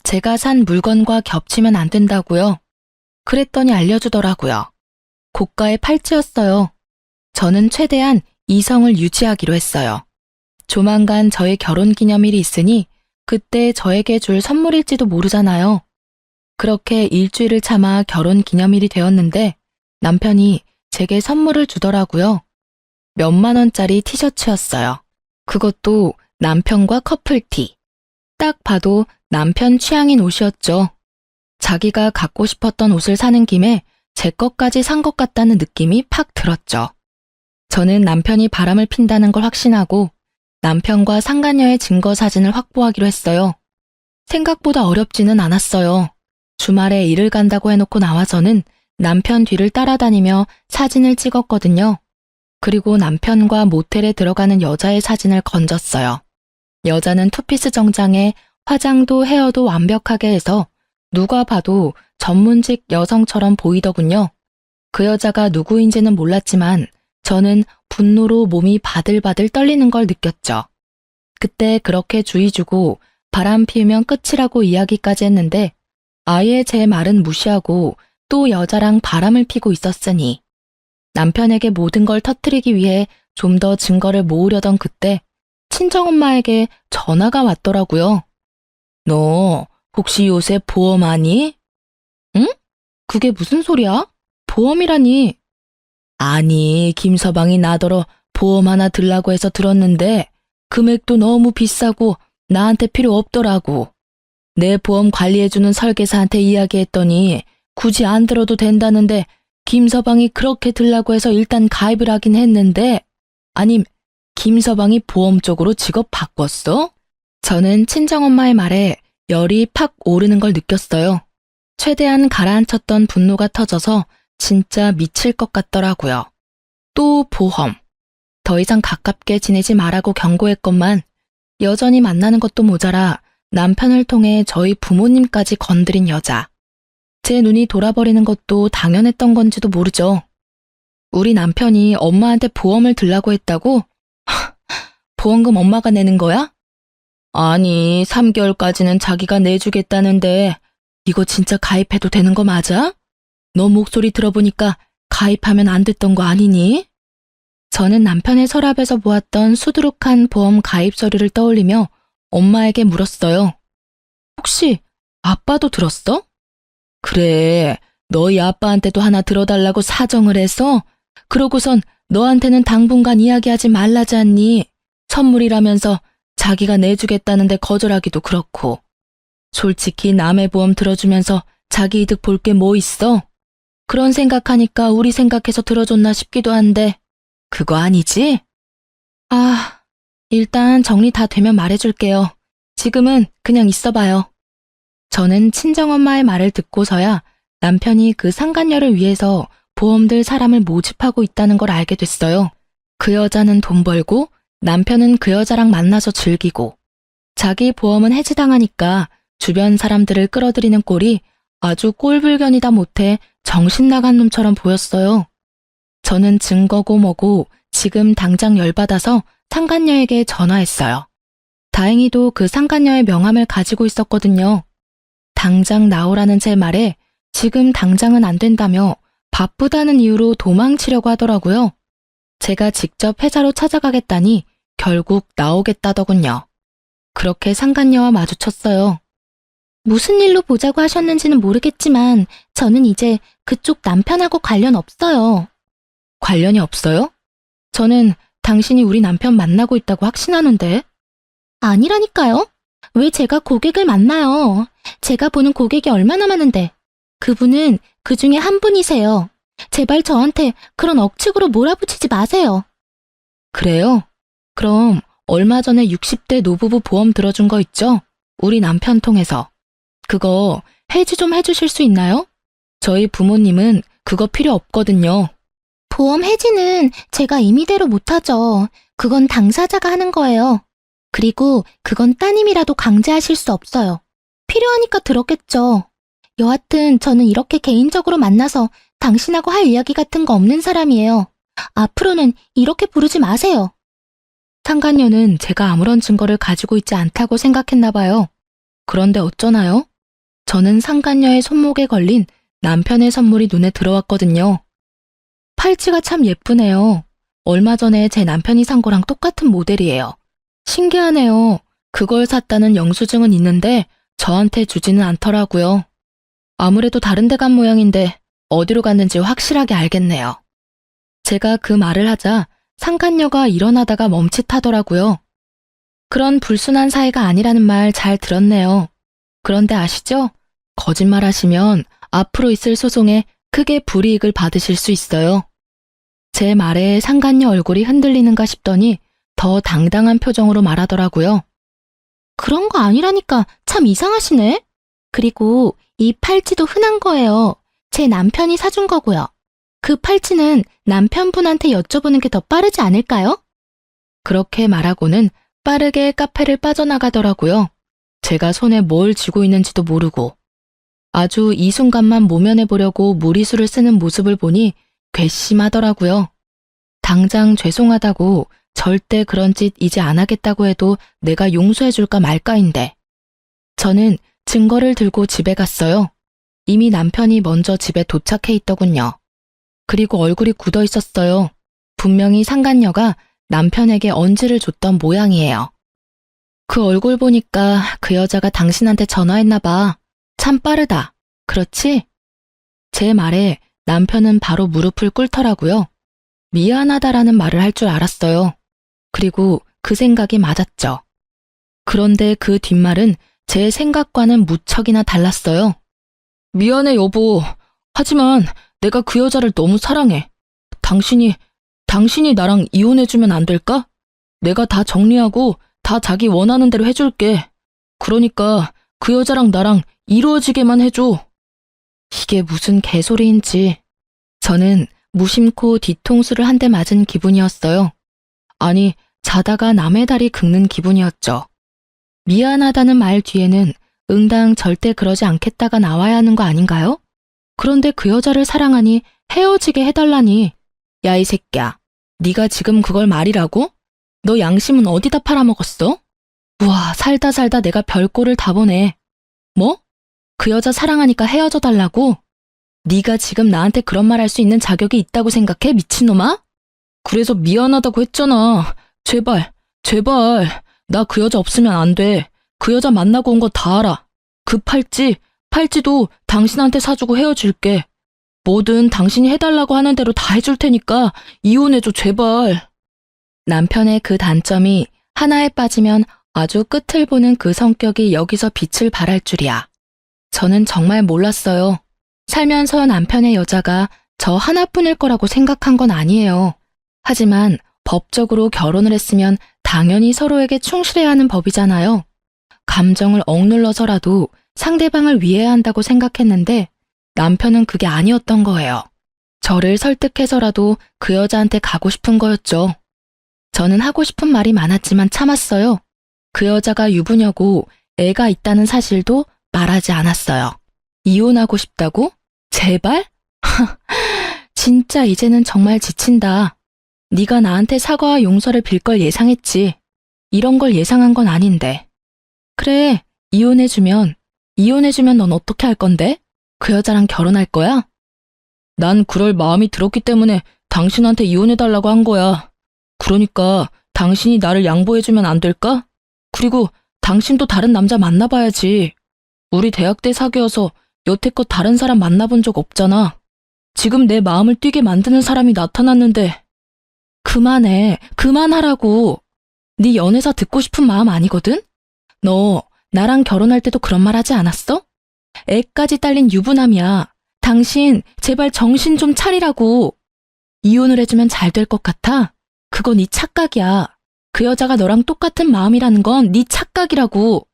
제가 산 물건과 겹치면 안 된다고요. 그랬더니 알려주더라고요. 고가의 팔찌였어요. 저는 최대한 이성을 유지하기로 했어요. 조만간 저의 결혼 기념일이 있으니 그때 저에게 줄 선물일지도 모르잖아요. 그렇게 일주일을 참아 결혼 기념일이 되었는데 남편이 제게 선물을 주더라고요. 몇만 원짜리 티셔츠였어요. 그것도 남편과 커플티. 딱 봐도 남편 취향인 옷이었죠. 자기가 갖고 싶었던 옷을 사는 김에 제 것까지 산 것 같다는 느낌이 팍 들었죠. 저는 남편이 바람을 핀다는 걸 확신하고 남편과 상간녀의 증거 사진을 확보하기로 했어요. 생각보다 어렵지는 않았어요. 주말에 일을 간다고 해놓고 나와서는 남편 뒤를 따라다니며 사진을 찍었거든요. 그리고 남편과 모텔에 들어가는 여자의 사진을 건졌어요. 여자는 투피스 정장에 화장도 헤어도 완벽하게 해서 누가 봐도 전문직 여성처럼 보이더군요. 그 여자가 누구인지는 몰랐지만 저는 분노로 몸이 바들바들 떨리는 걸 느꼈죠. 그때 그렇게 주의 주고 바람 피우면 끝이라고 이야기까지 했는데 아예 제 말은 무시하고 또 여자랑 바람을 피고 있었으니 남편에게 모든 걸 터뜨리기 위해 좀 더 증거를 모으려던 그때 친정엄마에게 전화가 왔더라고요. 너 혹시 요새 보험하니? 응? 그게 무슨 소리야? 보험이라니. 아니, 김서방이 나더러 보험 하나 들라고 해서 들었는데 금액도 너무 비싸고 나한테 필요 없더라고. 내 보험 관리해주는 설계사한테 이야기했더니 굳이 안 들어도 된다는데 김서방이 그렇게 들라고 해서 일단 가입을 하긴 했는데 아님 김서방이 보험 쪽으로 직업 바꿨어? 저는 친정엄마의 말에 열이 팍 오르는 걸 느꼈어요. 최대한 가라앉혔던 분노가 터져서 진짜 미칠 것 같더라고요. 또 보험. 더 이상 가깝게 지내지 말라고 경고했건만 여전히 만나는 것도 모자라 남편을 통해 저희 부모님까지 건드린 여자. 제 눈이 돌아버리는 것도 당연했던 건지도 모르죠. 우리 남편이 엄마한테 보험을 들라고 했다고? 보험금 엄마가 내는 거야? 아니, 3개월까지는 자기가 내주겠다는데 이거 진짜 가입해도 되는 거 맞아? 너 목소리 들어보니까 가입하면 안 됐던 거 아니니? 저는 남편의 서랍에서 보았던 수두룩한 보험 가입 서류를 떠올리며 엄마에게 물었어요. 혹시 아빠도 들었어? 그래, 너희 아빠한테도 하나 들어달라고 사정을 해서 그러고선 너한테는 당분간 이야기하지 말라지 않니? 선물이라면서 자기가 내주겠다는데 거절하기도 그렇고. 솔직히 남의 보험 들어주면서 자기 이득 볼 게 뭐 있어? 그런 생각하니까 우리 생각해서 들어줬나 싶기도 한데 그거 아니지? 아, 일단 정리 다 되면 말해줄게요. 지금은 그냥 있어봐요. 저는 친정엄마의 말을 듣고서야 남편이 그 상간녀를 위해서 보험들 사람을 모집하고 있다는 걸 알게 됐어요. 그 여자는 돈 벌고 남편은 그 여자랑 만나서 즐기고 자기 보험은 해지당하니까 주변 사람들을 끌어들이는 꼴이 아주 꼴불견이다 못해 정신 나간 놈처럼 보였어요. 저는 증거고 뭐고 지금 당장 열받아서 상간녀에게 전화했어요. 다행히도 그 상간녀의 명함을 가지고 있었거든요. 당장 나오라는 제 말에 지금 당장은 안 된다며 바쁘다는 이유로 도망치려고 하더라고요. 제가 직접 회사로 찾아가겠다니 결국 나오겠다더군요. 그렇게 상간녀와 마주쳤어요. 무슨 일로 보자고 하셨는지는 모르겠지만 저는 이제 그쪽 남편하고 관련 없어요. 관련이 없어요? 저는 당신이 우리 남편 만나고 있다고 확신하는데. 아니라니까요. 왜 제가 고객을 만나요? 제가 보는 고객이 얼마나 많은데. 그분은 그 중에 한 분이세요. 제발 저한테 그런 억측으로 몰아붙이지 마세요. 그래요? 그럼 얼마 전에 60대 노부부 보험 들어준 거 있죠? 우리 남편 통해서. 그거 해지 좀 해주실 수 있나요? 저희 부모님은 그거 필요 없거든요. 보험 해지는 제가 임의대로 못하죠. 그건 당사자가 하는 거예요. 그리고 그건 따님이라도 강제하실 수 없어요. 필요하니까 들었겠죠. 여하튼 저는 이렇게 개인적으로 만나서 당신하고 할 이야기 같은 거 없는 사람이에요. 앞으로는 이렇게 부르지 마세요. 상간녀는 제가 아무런 증거를 가지고 있지 않다고 생각했나 봐요. 그런데 어쩌나요? 저는 상간녀의 손목에 걸린 남편의 선물이 눈에 들어왔거든요. 팔찌가 참 예쁘네요. 얼마 전에 제 남편이 산 거랑 똑같은 모델이에요. 신기하네요. 그걸 샀다는 영수증은 있는데 저한테 주지는 않더라고요. 아무래도 다른 데 간 모양인데 어디로 갔는지 확실하게 알겠네요. 제가 그 말을 하자 상간녀가 일어나다가 멈칫하더라고요. 그런 불순한 사이가 아니라는 말 잘 들었네요. 그런데 아시죠? 거짓말 하시면 앞으로 있을 소송에 크게 불이익을 받으실 수 있어요. 제 말에 상간녀 얼굴이 흔들리는가 싶더니 더 당당한 표정으로 말하더라고요. 그런 거 아니라니까 참 이상하시네. 그리고 이 팔찌도 흔한 거예요. 제 남편이 사준 거고요. 그 팔찌는 남편분한테 여쭤보는 게 더 빠르지 않을까요? 그렇게 말하고는 빠르게 카페를 빠져나가더라고요. 제가 손에 뭘 쥐고 있는지도 모르고. 아주 이 순간만 모면해 보려고 무리수를 쓰는 모습을 보니 괘씸하더라고요. 당장 죄송하다고 절대 그런 짓 이제 안 하겠다고 해도 내가 용서해 줄까 말까인데. 저는 증거를 들고 집에 갔어요. 이미 남편이 먼저 집에 도착해 있더군요. 그리고 얼굴이 굳어 있었어요. 분명히 상간녀가 남편에게 언지를 줬던 모양이에요. 그 얼굴 보니까 그 여자가 당신한테 전화했나 봐. 참 빠르다. 그렇지? 제 말에 남편은 바로 무릎을 꿇더라고요. 미안하다라는 말을 할 줄 알았어요. 그리고 그 생각이 맞았죠. 그런데 그 뒷말은 제 생각과는 무척이나 달랐어요. 미안해 여보. 하지만 내가 그 여자를 너무 사랑해. 당신이 나랑 이혼해주면 안 될까? 내가 다 정리하고 다 자기 원하는 대로 해줄게. 그러니까 그 여자랑 나랑 이루어지게만 해줘. 이게 무슨 개소리인지. 저는 무심코 뒤통수를 한 대 맞은 기분이었어요. 아니, 자다가 남의 다리 긁는 기분이었죠. 미안하다는 말 뒤에는 응당 절대 그러지 않겠다가 나와야 하는 거 아닌가요? 그런데 그 여자를 사랑하니 헤어지게 해달라니. 야, 이 새끼야. 네가 지금 그걸 말이라고? 너 양심은 어디다 팔아먹었어? 우와, 살다 내가 별꼴을 다 보네. 뭐? 그 여자 사랑하니까 헤어져 달라고? 네가 지금 나한테 그런 말 할 수 있는 자격이 있다고 생각해, 미친놈아? 그래서 미안하다고 했잖아. 제발. 나 그 여자 없으면 안 돼. 그 여자 만나고 온 거 다 알아. 그 팔찌도 당신한테 사주고 헤어질게. 뭐든 당신이 해달라고 하는 대로 다 해줄 테니까 이혼해줘, 제발. 남편의 그 단점이 하나에 빠지면 아주 끝을 보는 그 성격이 여기서 빛을 발할 줄이야. 저는 정말 몰랐어요. 살면서 남편의 여자가 저 하나뿐일 거라고 생각한 건 아니에요. 하지만 법적으로 결혼을 했으면 당연히 서로에게 충실해야 하는 법이잖아요. 감정을 억눌러서라도 상대방을 위해야 한다고 생각했는데 남편은 그게 아니었던 거예요. 저를 설득해서라도 그 여자한테 가고 싶은 거였죠. 저는 하고 싶은 말이 많았지만 참았어요. 그 여자가 유부녀고 애가 있다는 사실도 말하지 않았어요. 이혼하고 싶다고? 제발? 진짜 이제는 정말 지친다. 네가 나한테 사과와 용서를 빌 걸 예상했지. 이런 걸 예상한 건 아닌데. 그래, 이혼해주면 넌 어떻게 할 건데? 그 여자랑 결혼할 거야? 난 그럴 마음이 들었기 때문에 당신한테 이혼해달라고 한 거야. 그러니까 당신이 나를 양보해주면 안 될까? 그리고 당신도 다른 남자 만나봐야지. 우리 대학 때 사귀어서 여태껏 다른 사람 만나본 적 없잖아. 지금 내 마음을 뛰게 만드는 사람이 나타났는데. 그만해, 그만하라고. 네 연애사 듣고 싶은 마음 아니거든? 너 나랑 결혼할 때도 그런 말 하지 않았어? 애까지 딸린 유부남이야. 당신 제발 정신 좀 차리라고. 이혼을 해주면 잘 될 것 같아? 그거 네 착각이야. 그 여자가 너랑 똑같은 마음이라는 건 네 착각이라고.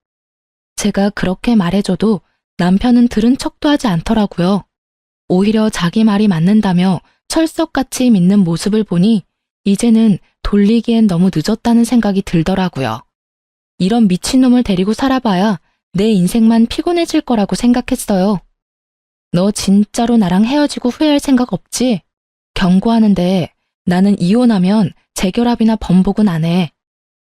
제가 그렇게 말해줘도 남편은 들은 척도 하지 않더라고요. 오히려 자기 말이 맞는다며 철석같이 믿는 모습을 보니 이제는 돌리기엔 너무 늦었다는 생각이 들더라고요. 이런 미친놈을 데리고 살아봐야 내 인생만 피곤해질 거라고 생각했어요. 너 진짜로 나랑 헤어지고 후회할 생각 없지? 경고하는데 나는 이혼하면 재결합이나 번복은 안 해.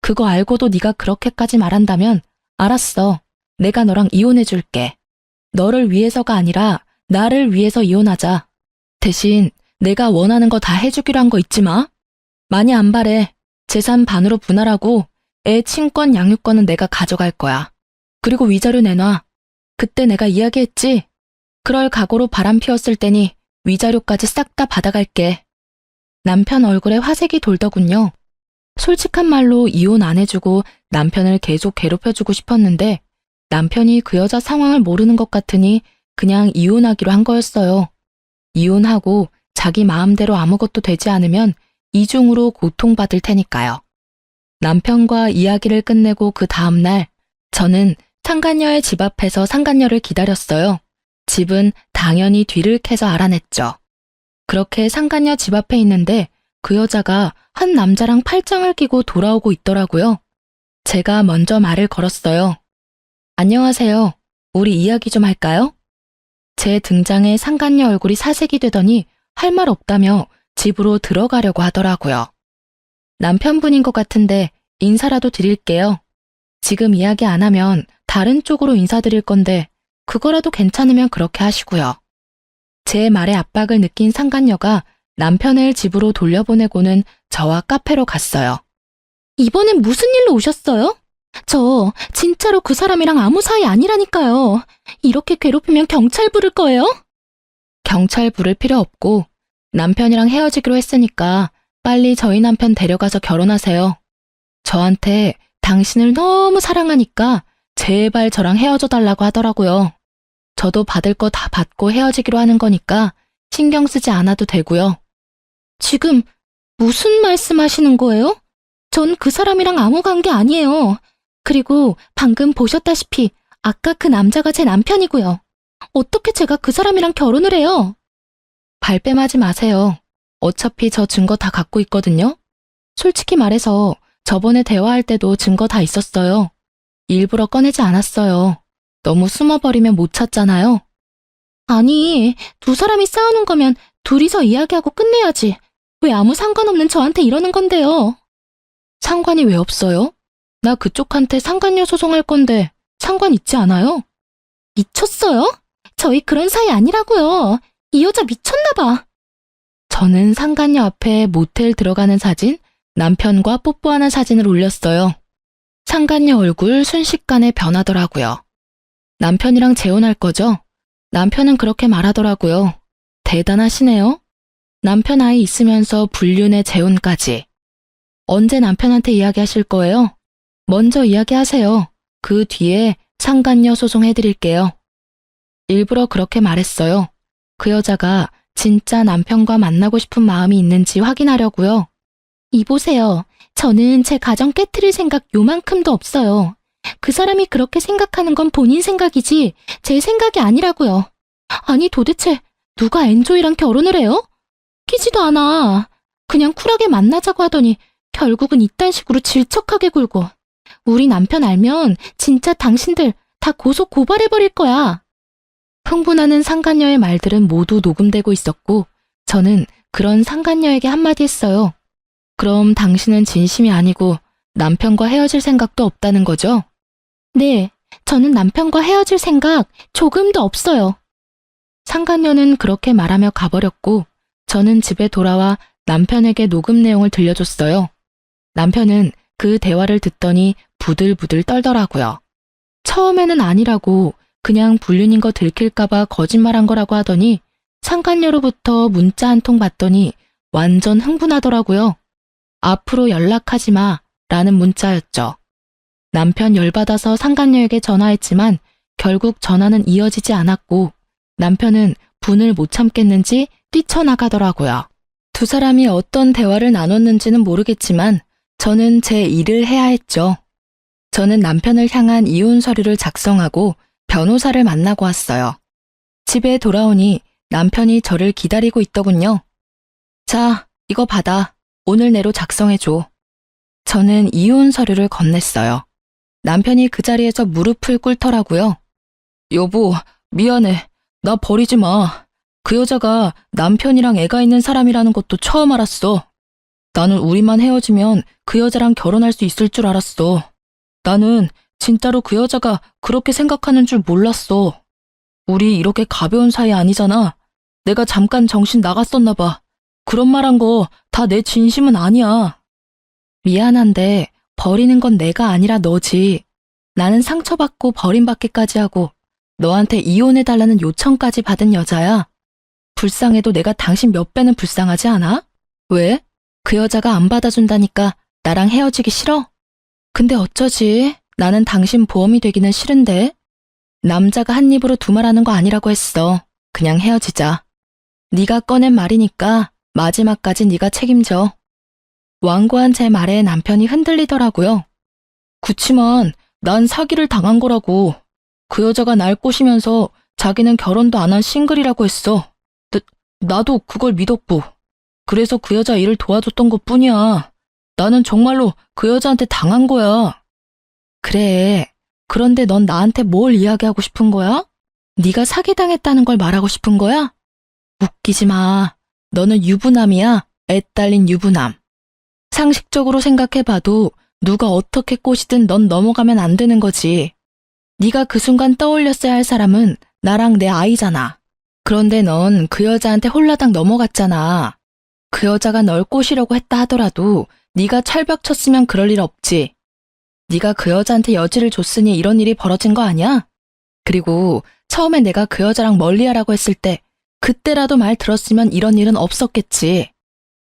그거 알고도 네가 그렇게까지 말한다면 알았어. 내가 너랑 이혼해줄게. 너를 위해서가 아니라 나를 위해서 이혼하자. 대신 내가 원하는 거 다 해주기로 한 거 잊지 마. 많이 안 바래. 재산 반으로 분할하고 애 친권 양육권은 내가 가져갈 거야. 그리고 위자료 내놔. 그때 내가 이야기했지? 그럴 각오로 바람 피웠을 때니 위자료까지 싹 다 받아갈게. 남편 얼굴에 화색이 돌더군요. 솔직한 말로 이혼 안 해주고 남편을 계속 괴롭혀주고 싶었는데 남편이 그 여자 상황을 모르는 것 같으니 그냥 이혼하기로 한 거였어요. 이혼하고 자기 마음대로 아무것도 되지 않으면 이중으로 고통받을 테니까요. 남편과 이야기를 끝내고 그 다음날 저는 상간녀의 집 앞에서 상간녀를 기다렸어요. 집은 당연히 뒤를 캐서 알아냈죠. 그렇게 상간녀 집 앞에 있는데 그 여자가 한 남자랑 팔짱을 끼고 돌아오고 있더라고요. 제가 먼저 말을 걸었어요. 안녕하세요. 우리 이야기 좀 할까요? 제 등장에 상간녀 얼굴이 사색이 되더니 할 말 없다며 집으로 들어가려고 하더라고요. 남편분인 것 같은데 인사라도 드릴게요. 지금 이야기 안 하면 다른 쪽으로 인사드릴 건데 그거라도 괜찮으면 그렇게 하시고요. 제 말에 압박을 느낀 상간녀가 남편을 집으로 돌려보내고는 저와 카페로 갔어요. 이번엔 무슨 일로 오셨어요? 저 진짜로 그 사람이랑 아무 사이 아니라니까요. 이렇게 괴롭히면 경찰 부를 거예요? 경찰 부를 필요 없고 남편이랑 헤어지기로 했으니까 빨리 저희 남편 데려가서 결혼하세요. 저한테 당신을 너무 사랑하니까 제발 저랑 헤어져 달라고 하더라고요. 저도 받을 거 다 받고 헤어지기로 하는 거니까 신경 쓰지 않아도 되고요. 지금 무슨 말씀하시는 거예요? 전 그 사람이랑 아무 관계 아니에요. 그리고 방금 보셨다시피 아까 그 남자가 제 남편이고요. 어떻게 제가 그 사람이랑 결혼을 해요? 발뺌하지 마세요. 어차피 저 증거 다 갖고 있거든요. 솔직히 말해서 저번에 대화할 때도 증거 다 있었어요. 일부러 꺼내지 않았어요. 너무 숨어버리면 못 찾잖아요. 아니, 두 사람이 싸우는 거면 둘이서 이야기하고 끝내야지. 왜 아무 상관없는 저한테 이러는 건데요? 상관이 왜 없어요? 나 그쪽한테 상간녀 소송할 건데 상관 있지 않아요? 미쳤어요? 저희 그런 사이 아니라고요. 이 여자 미쳤나 봐. 저는 상간녀 앞에 모텔 들어가는 사진, 남편과 뽀뽀하는 사진을 올렸어요. 상간녀 얼굴 순식간에 변하더라고요. 남편이랑 재혼할 거죠? 남편은 그렇게 말하더라고요. 대단하시네요. 남편 아이 있으면서 불륜의 재혼까지. 언제 남편한테 이야기하실 거예요? 먼저 이야기하세요. 그 뒤에 상간녀 소송해드릴게요. 일부러 그렇게 말했어요. 그 여자가 진짜 남편과 만나고 싶은 마음이 있는지 확인하려고요. 이보세요. 저는 제 가정 깨트릴 생각 요만큼도 없어요. 그 사람이 그렇게 생각하는 건 본인 생각이지 제 생각이 아니라고요. 아니 도대체 누가 엔조이랑 결혼을 해요? 끼지도 않아. 그냥 쿨하게 만나자고 하더니 결국은 이딴 식으로 질척하게 굴고. 우리 남편 알면 진짜 당신들 다 고소 고발해버릴 거야. 흥분하는 상간녀의 말들은 모두 녹음되고 있었고 저는 그런 상간녀에게 한마디 했어요. 그럼 당신은 진심이 아니고 남편과 헤어질 생각도 없다는 거죠? 네, 저는 남편과 헤어질 생각 조금도 없어요. 상간녀는 그렇게 말하며 가버렸고 저는 집에 돌아와 남편에게 녹음 내용을 들려줬어요. 남편은 그 대화를 듣더니 부들부들 떨더라고요. 처음에는 아니라고 그냥 불륜인 거 들킬까봐 거짓말한 거라고 하더니 상간녀로부터 문자 한 통 받더니 완전 흥분하더라고요. 앞으로 연락하지 마 라는 문자였죠. 남편 열받아서 상간녀에게 전화했지만 결국 전화는 이어지지 않았고 남편은 분을 못 참겠는지 뛰쳐나가더라고요. 두 사람이 어떤 대화를 나눴는지는 모르겠지만 저는 제 일을 해야 했죠. 저는 남편을 향한 이혼 서류를 작성하고 변호사를 만나고 왔어요. 집에 돌아오니 남편이 저를 기다리고 있더군요. 자, 이거 받아. 오늘 내로 작성해줘. 저는 이혼 서류를 건넸어요. 남편이 그 자리에서 무릎을 꿇더라고요. 여보, 미안해. 나 버리지 마. 그 여자가 남편이랑 애가 있는 사람이라는 것도 처음 알았어. 나는 우리만 헤어지면 그 여자랑 결혼할 수 있을 줄 알았어. 나는 진짜로 그 여자가 그렇게 생각하는 줄 몰랐어. 우리 이렇게 가벼운 사이 아니잖아. 내가 잠깐 정신 나갔었나 봐. 그런 말 한 거 다 내 진심은 아니야. 미안한데 버리는 건 내가 아니라 너지. 나는 상처받고 버림받기까지 하고 너한테 이혼해달라는 요청까지 받은 여자야. 불쌍해도 내가 당신 몇 배는 불쌍하지 않아? 왜? 그 여자가 안 받아준다니까 나랑 헤어지기 싫어? 근데 어쩌지? 나는 당신 보험이 되기는 싫은데. 남자가 한 입으로 두 말하는 거 아니라고 했어. 그냥 헤어지자. 네가 꺼낸 말이니까 마지막까지 네가 책임져. 완고한 제 말에 남편이 흔들리더라고요. 그치만 난 사기를 당한 거라고. 그 여자가 날 꼬시면서 자기는 결혼도 안 한 싱글이라고 했어. 나도 그걸 믿었고. 그래서 그 여자 일을 도와줬던 것 뿐이야. 나는 정말로 그 여자한테 당한 거야. 그래. 그런데 넌 나한테 뭘 이야기하고 싶은 거야? 네가 사기당했다는 걸 말하고 싶은 거야? 웃기지 마. 너는 유부남이야. 애 딸린 유부남. 상식적으로 생각해봐도 누가 어떻게 꼬시든 넌 넘어가면 안 되는 거지. 네가 그 순간 떠올렸어야 할 사람은 나랑 내 아이잖아. 그런데 넌 그 여자한테 홀라당 넘어갔잖아. 그 여자가 널 꼬시려고 했다 하더라도 네가 철벽 쳤으면 그럴 일 없지. 네가 그 여자한테 여지를 줬으니 이런 일이 벌어진 거 아니야? 그리고 처음에 내가 그 여자랑 멀리하라고 했을 때 그때라도 말 들었으면 이런 일은 없었겠지.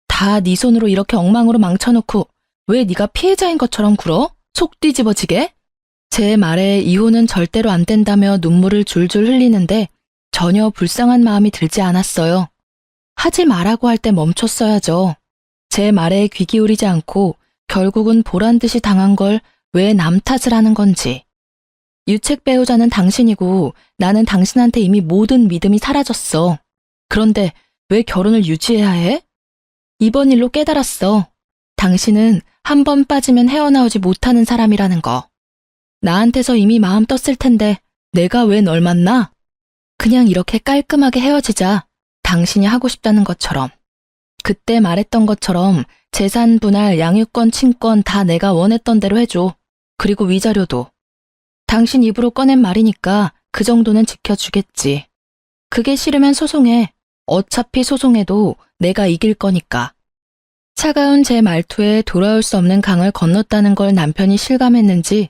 다 네 손으로 이렇게 엉망으로 망쳐놓고 왜 네가 피해자인 것처럼 굴어? 속 뒤집어지게? 제 말에 이혼은 절대로 안 된다며 눈물을 줄줄 흘리는데 전혀 불쌍한 마음이 들지 않았어요. 하지 말라고 할 때 멈췄어야죠. 제 말에 귀 기울이지 않고 결국은 보란 듯이 당한 걸 왜 남 탓을 하는 건지. 유책 배우자는 당신이고 나는 당신한테 이미 모든 믿음이 사라졌어. 그런데 왜 결혼을 유지해야 해? 이번 일로 깨달았어. 당신은 한 번 빠지면 헤어나오지 못하는 사람이라는 거. 나한테서 이미 마음 떴을 텐데 내가 왜 널 만나? 그냥 이렇게 깔끔하게 헤어지자. 당신이 하고 싶다는 것처럼. 그때 말했던 것처럼 재산 분할, 양육권, 친권 다 내가 원했던 대로 해줘. 그리고 위자료도. 당신 입으로 꺼낸 말이니까 그 정도는 지켜주겠지. 그게 싫으면 소송해. 어차피 소송해도 내가 이길 거니까. 차가운 제 말투에 돌아올 수 없는 강을 건넜다는 걸 남편이 실감했는지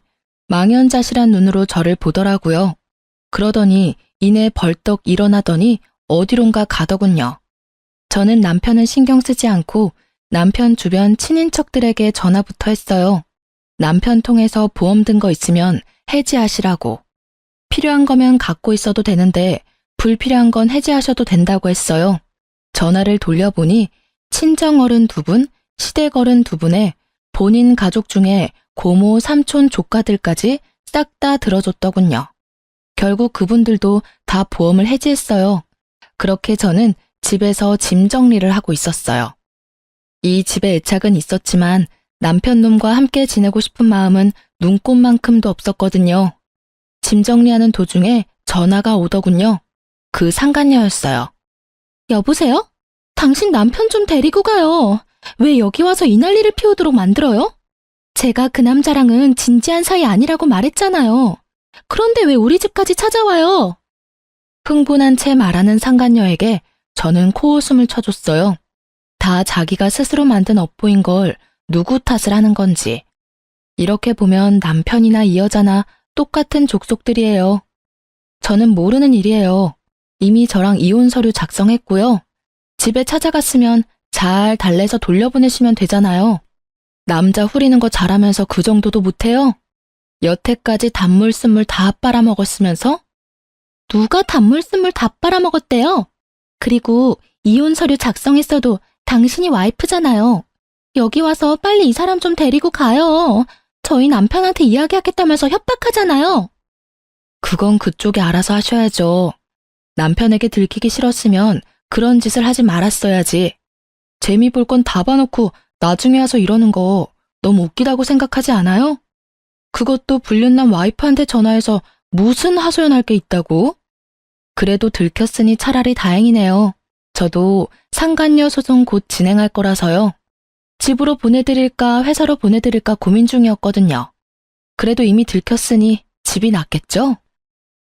망연자실한 눈으로 저를 보더라고요. 그러더니 이내 벌떡 일어나더니 어디론가 가더군요. 저는 남편은 신경 쓰지 않고 남편 주변 친인척들에게 전화부터 했어요. 남편 통해서 보험 든 거 있으면 해지하시라고. 필요한 거면 갖고 있어도 되는데 불필요한 건 해지하셔도 된다고 했어요. 전화를 돌려보니 친정어른 두 분, 시댁어른 두 분에 본인 가족 중에 고모, 삼촌, 조카들까지 싹 다 들어줬더군요. 결국 그분들도 다 보험을 해지했어요. 그렇게 저는 집에서 짐 정리를 하고 있었어요. 이 집에 애착은 있었지만 남편 놈과 함께 지내고 싶은 마음은 눈꼽만큼도 없었거든요. 짐 정리하는 도중에 전화가 오더군요. 그 상간녀였어요. 여보세요? 당신 남편 좀 데리고 가요. 왜 여기 와서 이 난리를 피우도록 만들어요? 제가 그 남자랑은 진지한 사이 아니라고 말했잖아요. 그런데 왜 우리 집까지 찾아와요? 흥분한 채 말하는 상간녀에게 저는 코웃음을 쳐줬어요. 다 자기가 스스로 만든 업보인 걸 누구 탓을 하는 건지. 이렇게 보면 남편이나 이 여자나 똑같은 족속들이에요. 저는 모르는 일이에요. 이미 저랑 이혼 서류 작성했고요. 집에 찾아갔으면 잘 달래서 돌려보내시면 되잖아요. 남자 후리는 거 잘하면서 그 정도도 못해요? 여태까지 단물 쓴물 다 빨아먹었으면서? 누가 단물 쓴물 다 빨아먹었대요? 그리고 이혼 서류 작성했어도 당신이 와이프잖아요. 여기 와서 빨리 이 사람 좀 데리고 가요. 저희 남편한테 이야기하겠다면서 협박하잖아요. 그건 그쪽이 알아서 하셔야죠. 남편에게 들키기 싫었으면 그런 짓을 하지 말았어야지. 재미 볼 건 다 봐놓고 나중에 와서 이러는 거 너무 웃기다고 생각하지 않아요? 그것도 불륜남 와이프한테 전화해서 무슨 하소연할 게 있다고? 그래도 들켰으니 차라리 다행이네요. 저도 상간녀 소송 곧 진행할 거라서요. 집으로 보내드릴까 회사로 보내드릴까 고민 중이었거든요. 그래도 이미 들켰으니 집이 낫겠죠?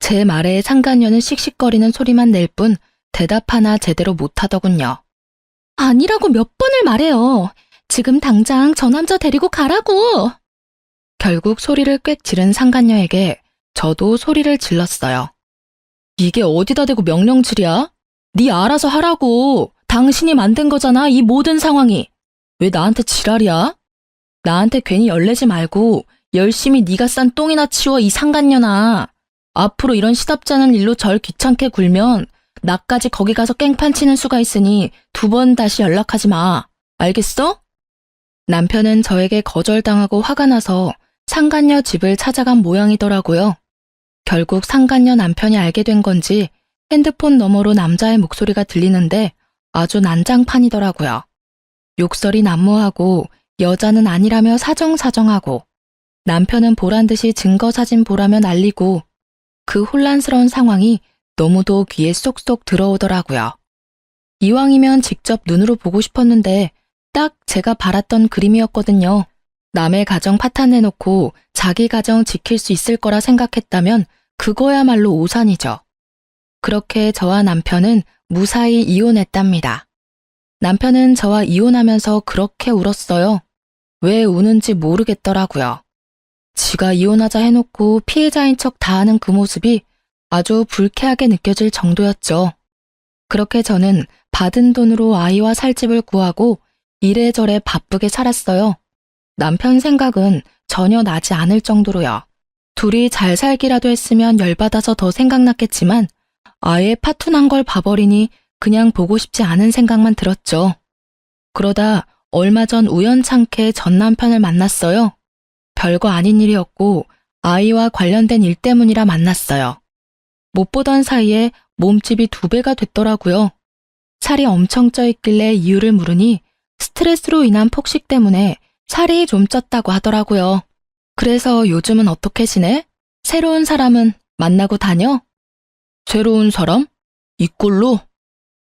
제 말에 상간녀는 씩씩거리는 소리만 낼 뿐 대답 하나 제대로 못하더군요. 아니라고 몇 번을 말해요. 지금 당장 저 남자 데리고 가라고. 결국 소리를 꽥 지른 상간녀에게 저도 소리를 질렀어요. 이게 어디다 대고 명령질이야? 네 알아서 하라고. 당신이 만든 거잖아, 이 모든 상황이. 왜 나한테 지랄이야? 나한테 괜히 열내지 말고 열심히 네가 싼 똥이나 치워, 이 상간녀나. 앞으로 이런 시답지 않은 일로 절 귀찮게 굴면 나까지 거기 가서 깽판 치는 수가 있으니 2번 다시 연락하지 마. 알겠어? 남편은 저에게 거절당하고 화가 나서 상간녀 집을 찾아간 모양이더라고요. 결국 상간녀 남편이 알게 된 건지 핸드폰 너머로 남자의 목소리가 들리는데 아주 난장판이더라고요. 욕설이 난무하고 여자는 아니라며 사정사정하고 남편은 보란듯이 증거사진 보라며 난리고 그 혼란스러운 상황이 너무도 귀에 쏙쏙 들어오더라고요. 이왕이면 직접 눈으로 보고 싶었는데 딱 제가 바랐던 그림이었거든요. 남의 가정 파탄내놓고 자기 가정 지킬 수 있을 거라 생각했다면 그거야말로 오산이죠. 그렇게 저와 남편은 무사히 이혼했답니다. 남편은 저와 이혼하면서 그렇게 울었어요. 왜 우는지 모르겠더라고요. 지가 이혼하자 해놓고 피해자인 척 다하는 그 모습이 아주 불쾌하게 느껴질 정도였죠. 그렇게 저는 받은 돈으로 아이와 살 집을 구하고 이래저래 바쁘게 살았어요. 남편 생각은 전혀 나지 않을 정도로요. 둘이 잘 살기라도 했으면 열받아서 더 생각났겠지만 아예 파투난 걸 봐버리니 그냥 보고 싶지 않은 생각만 들었죠. 그러다 얼마 전 우연찮게 전 남편을 만났어요. 별거 아닌 일이었고 아이와 관련된 일 때문이라 만났어요. 못 보던 사이에 몸집이 2배가 됐더라고요. 살이 엄청 쪄 있길래 이유를 물으니 스트레스로 인한 폭식 때문에 살이 좀 쪘다고 하더라고요. 그래서 요즘은 어떻게 지내? 새로운 사람은 만나고 다녀? 새로운 사람? 이 꼴로?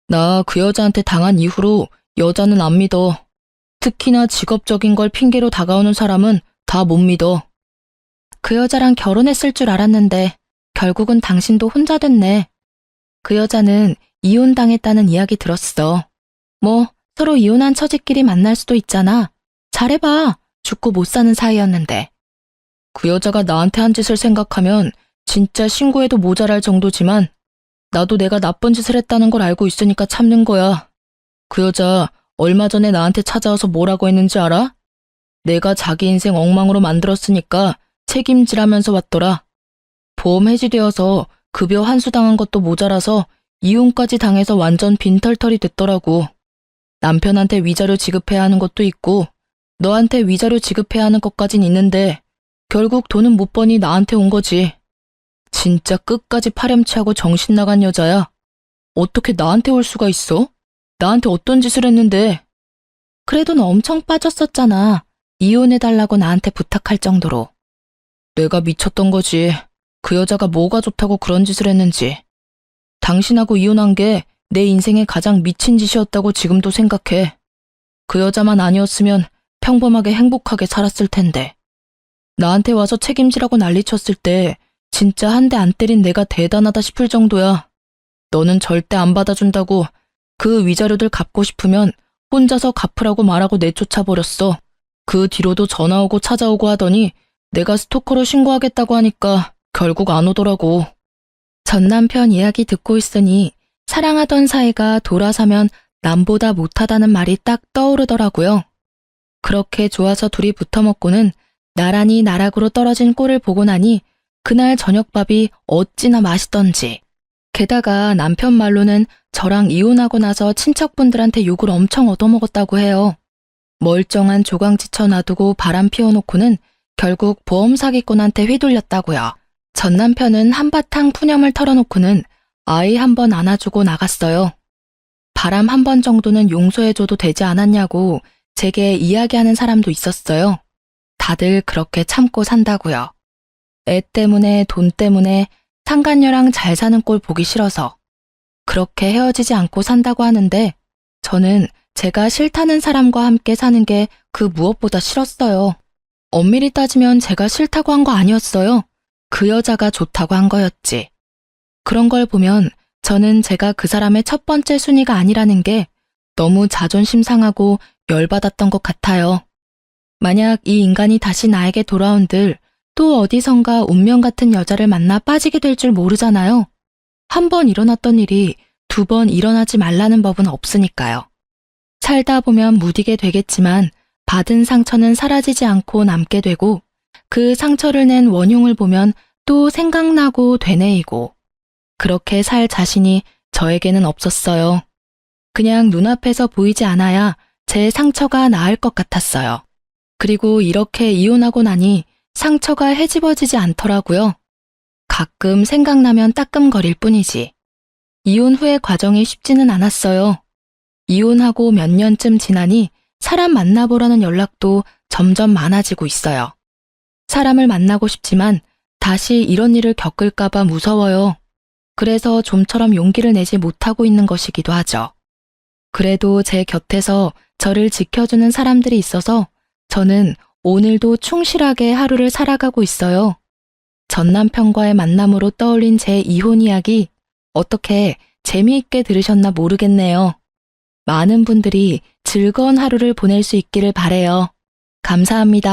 나 그 여자한테 당한 이후로 여자는 안 믿어. 특히나 직업적인 걸 핑계로 다가오는 사람은 다 못 믿어. 그 여자랑 결혼했을 줄 알았는데 결국은 당신도 혼자 됐네. 그 여자는 이혼당했다는 이야기 들었어. 뭐 서로 이혼한 처지끼리 만날 수도 있잖아. 잘해봐. 죽고 못 사는 사이였는데. 그 여자가 나한테 한 짓을 생각하면 진짜 신고해도 모자랄 정도지만 나도 내가 나쁜 짓을 했다는 걸 알고 있으니까 참는 거야. 그 여자 얼마 전에 나한테 찾아와서 뭐라고 했는지 알아? 내가 자기 인생 엉망으로 만들었으니까 책임지라면서 왔더라. 보험 해지되어서 급여 환수당한 것도 모자라서 이혼까지 당해서 완전 빈털털이 됐더라고. 남편한테 위자료 지급해야 하는 것도 있고 너한테 위자료 지급해야 하는 것까진 있는데 결국 돈은 못 버니 나한테 온 거지. 진짜 끝까지 파렴치하고 정신 나간 여자야. 어떻게 나한테 올 수가 있어? 나한테 어떤 짓을 했는데? 그래도 너 엄청 빠졌었잖아. 이혼해달라고 나한테 부탁할 정도로. 내가 미쳤던 거지. 그 여자가 뭐가 좋다고 그런 짓을 했는지. 당신하고 이혼한 게 내 인생에 가장 미친 짓이었다고 지금도 생각해. 그 여자만 아니었으면 평범하게 행복하게 살았을 텐데. 나한테 와서 책임지라고 난리쳤을 때 진짜 한 대 안 때린 내가 대단하다 싶을 정도야. 너는 절대 안 받아준다고 그 위자료들 갚고 싶으면 혼자서 갚으라고 말하고 내쫓아버렸어. 그 뒤로도 전화 오고 찾아오고 하더니 내가 스토커로 신고하겠다고 하니까 결국 안 오더라고. 전 남편 이야기 듣고 있으니 사랑하던 사이가 돌아서면 남보다 못하다는 말이 딱 떠오르더라고요. 그렇게 좋아서 둘이 붙어먹고는 나란히 나락으로 떨어진 꼴을 보고 나니 그날 저녁밥이 어찌나 맛있던지. 게다가 남편 말로는 저랑 이혼하고 나서 친척분들한테 욕을 엄청 얻어먹었다고 해요. 멀쩡한 조강지쳐 놔두고 바람 피워놓고는 결국 보험 사기꾼한테 휘둘렸다고요. 전 남편은 한바탕 푸념을 털어놓고는 아이 한 번 안아주고 나갔어요. 바람 한 번 정도는 용서해줘도 되지 않았냐고 제게 이야기하는 사람도 있었어요. 다들 그렇게 참고 산다고요. 애 때문에 돈 때문에 상간녀랑 잘 사는 꼴 보기 싫어서 그렇게 헤어지지 않고 산다고 하는데 저는 제가 싫다는 사람과 함께 사는 게 그 무엇보다 싫었어요. 엄밀히 따지면 제가 싫다고 한 거 아니었어요. 그 여자가 좋다고 한 거였지. 그런 걸 보면 저는 제가 그 사람의 첫 번째 순위가 아니라는 게 너무 자존심 상하고 열받았던 것 같아요. 만약 이 인간이 다시 나에게 돌아온들 또 어디선가 운명 같은 여자를 만나 빠지게 될 줄 모르잖아요. 한 번 일어났던 일이 두 번 일어나지 말라는 법은 없으니까요. 살다 보면 무디게 되겠지만 받은 상처는 사라지지 않고 남게 되고 그 상처를 낸 원흉을 보면 또 생각나고 되뇌이고 그렇게 살 자신이 저에게는 없었어요. 그냥 눈앞에서 보이지 않아야 제 상처가 나을 것 같았어요. 그리고 이렇게 이혼하고 나니 상처가 헤집어지지 않더라고요. 가끔 생각나면 따끔거릴 뿐이지. 이혼 후의 과정이 쉽지는 않았어요. 이혼하고 몇 년쯤 지나니 사람 만나보라는 연락도 점점 많아지고 있어요. 사람을 만나고 싶지만 다시 이런 일을 겪을까봐 무서워요. 그래서 좀처럼 용기를 내지 못하고 있는 것이기도 하죠. 그래도 제 곁에서 저를 지켜주는 사람들이 있어서 저는 오늘도 충실하게 하루를 살아가고 있어요. 전 남편과의 만남으로 떠올린 제 이혼 이야기 어떻게 재미있게 들으셨나 모르겠네요. 많은 분들이 즐거운 하루를 보낼 수 있기를 바래요. 감사합니다.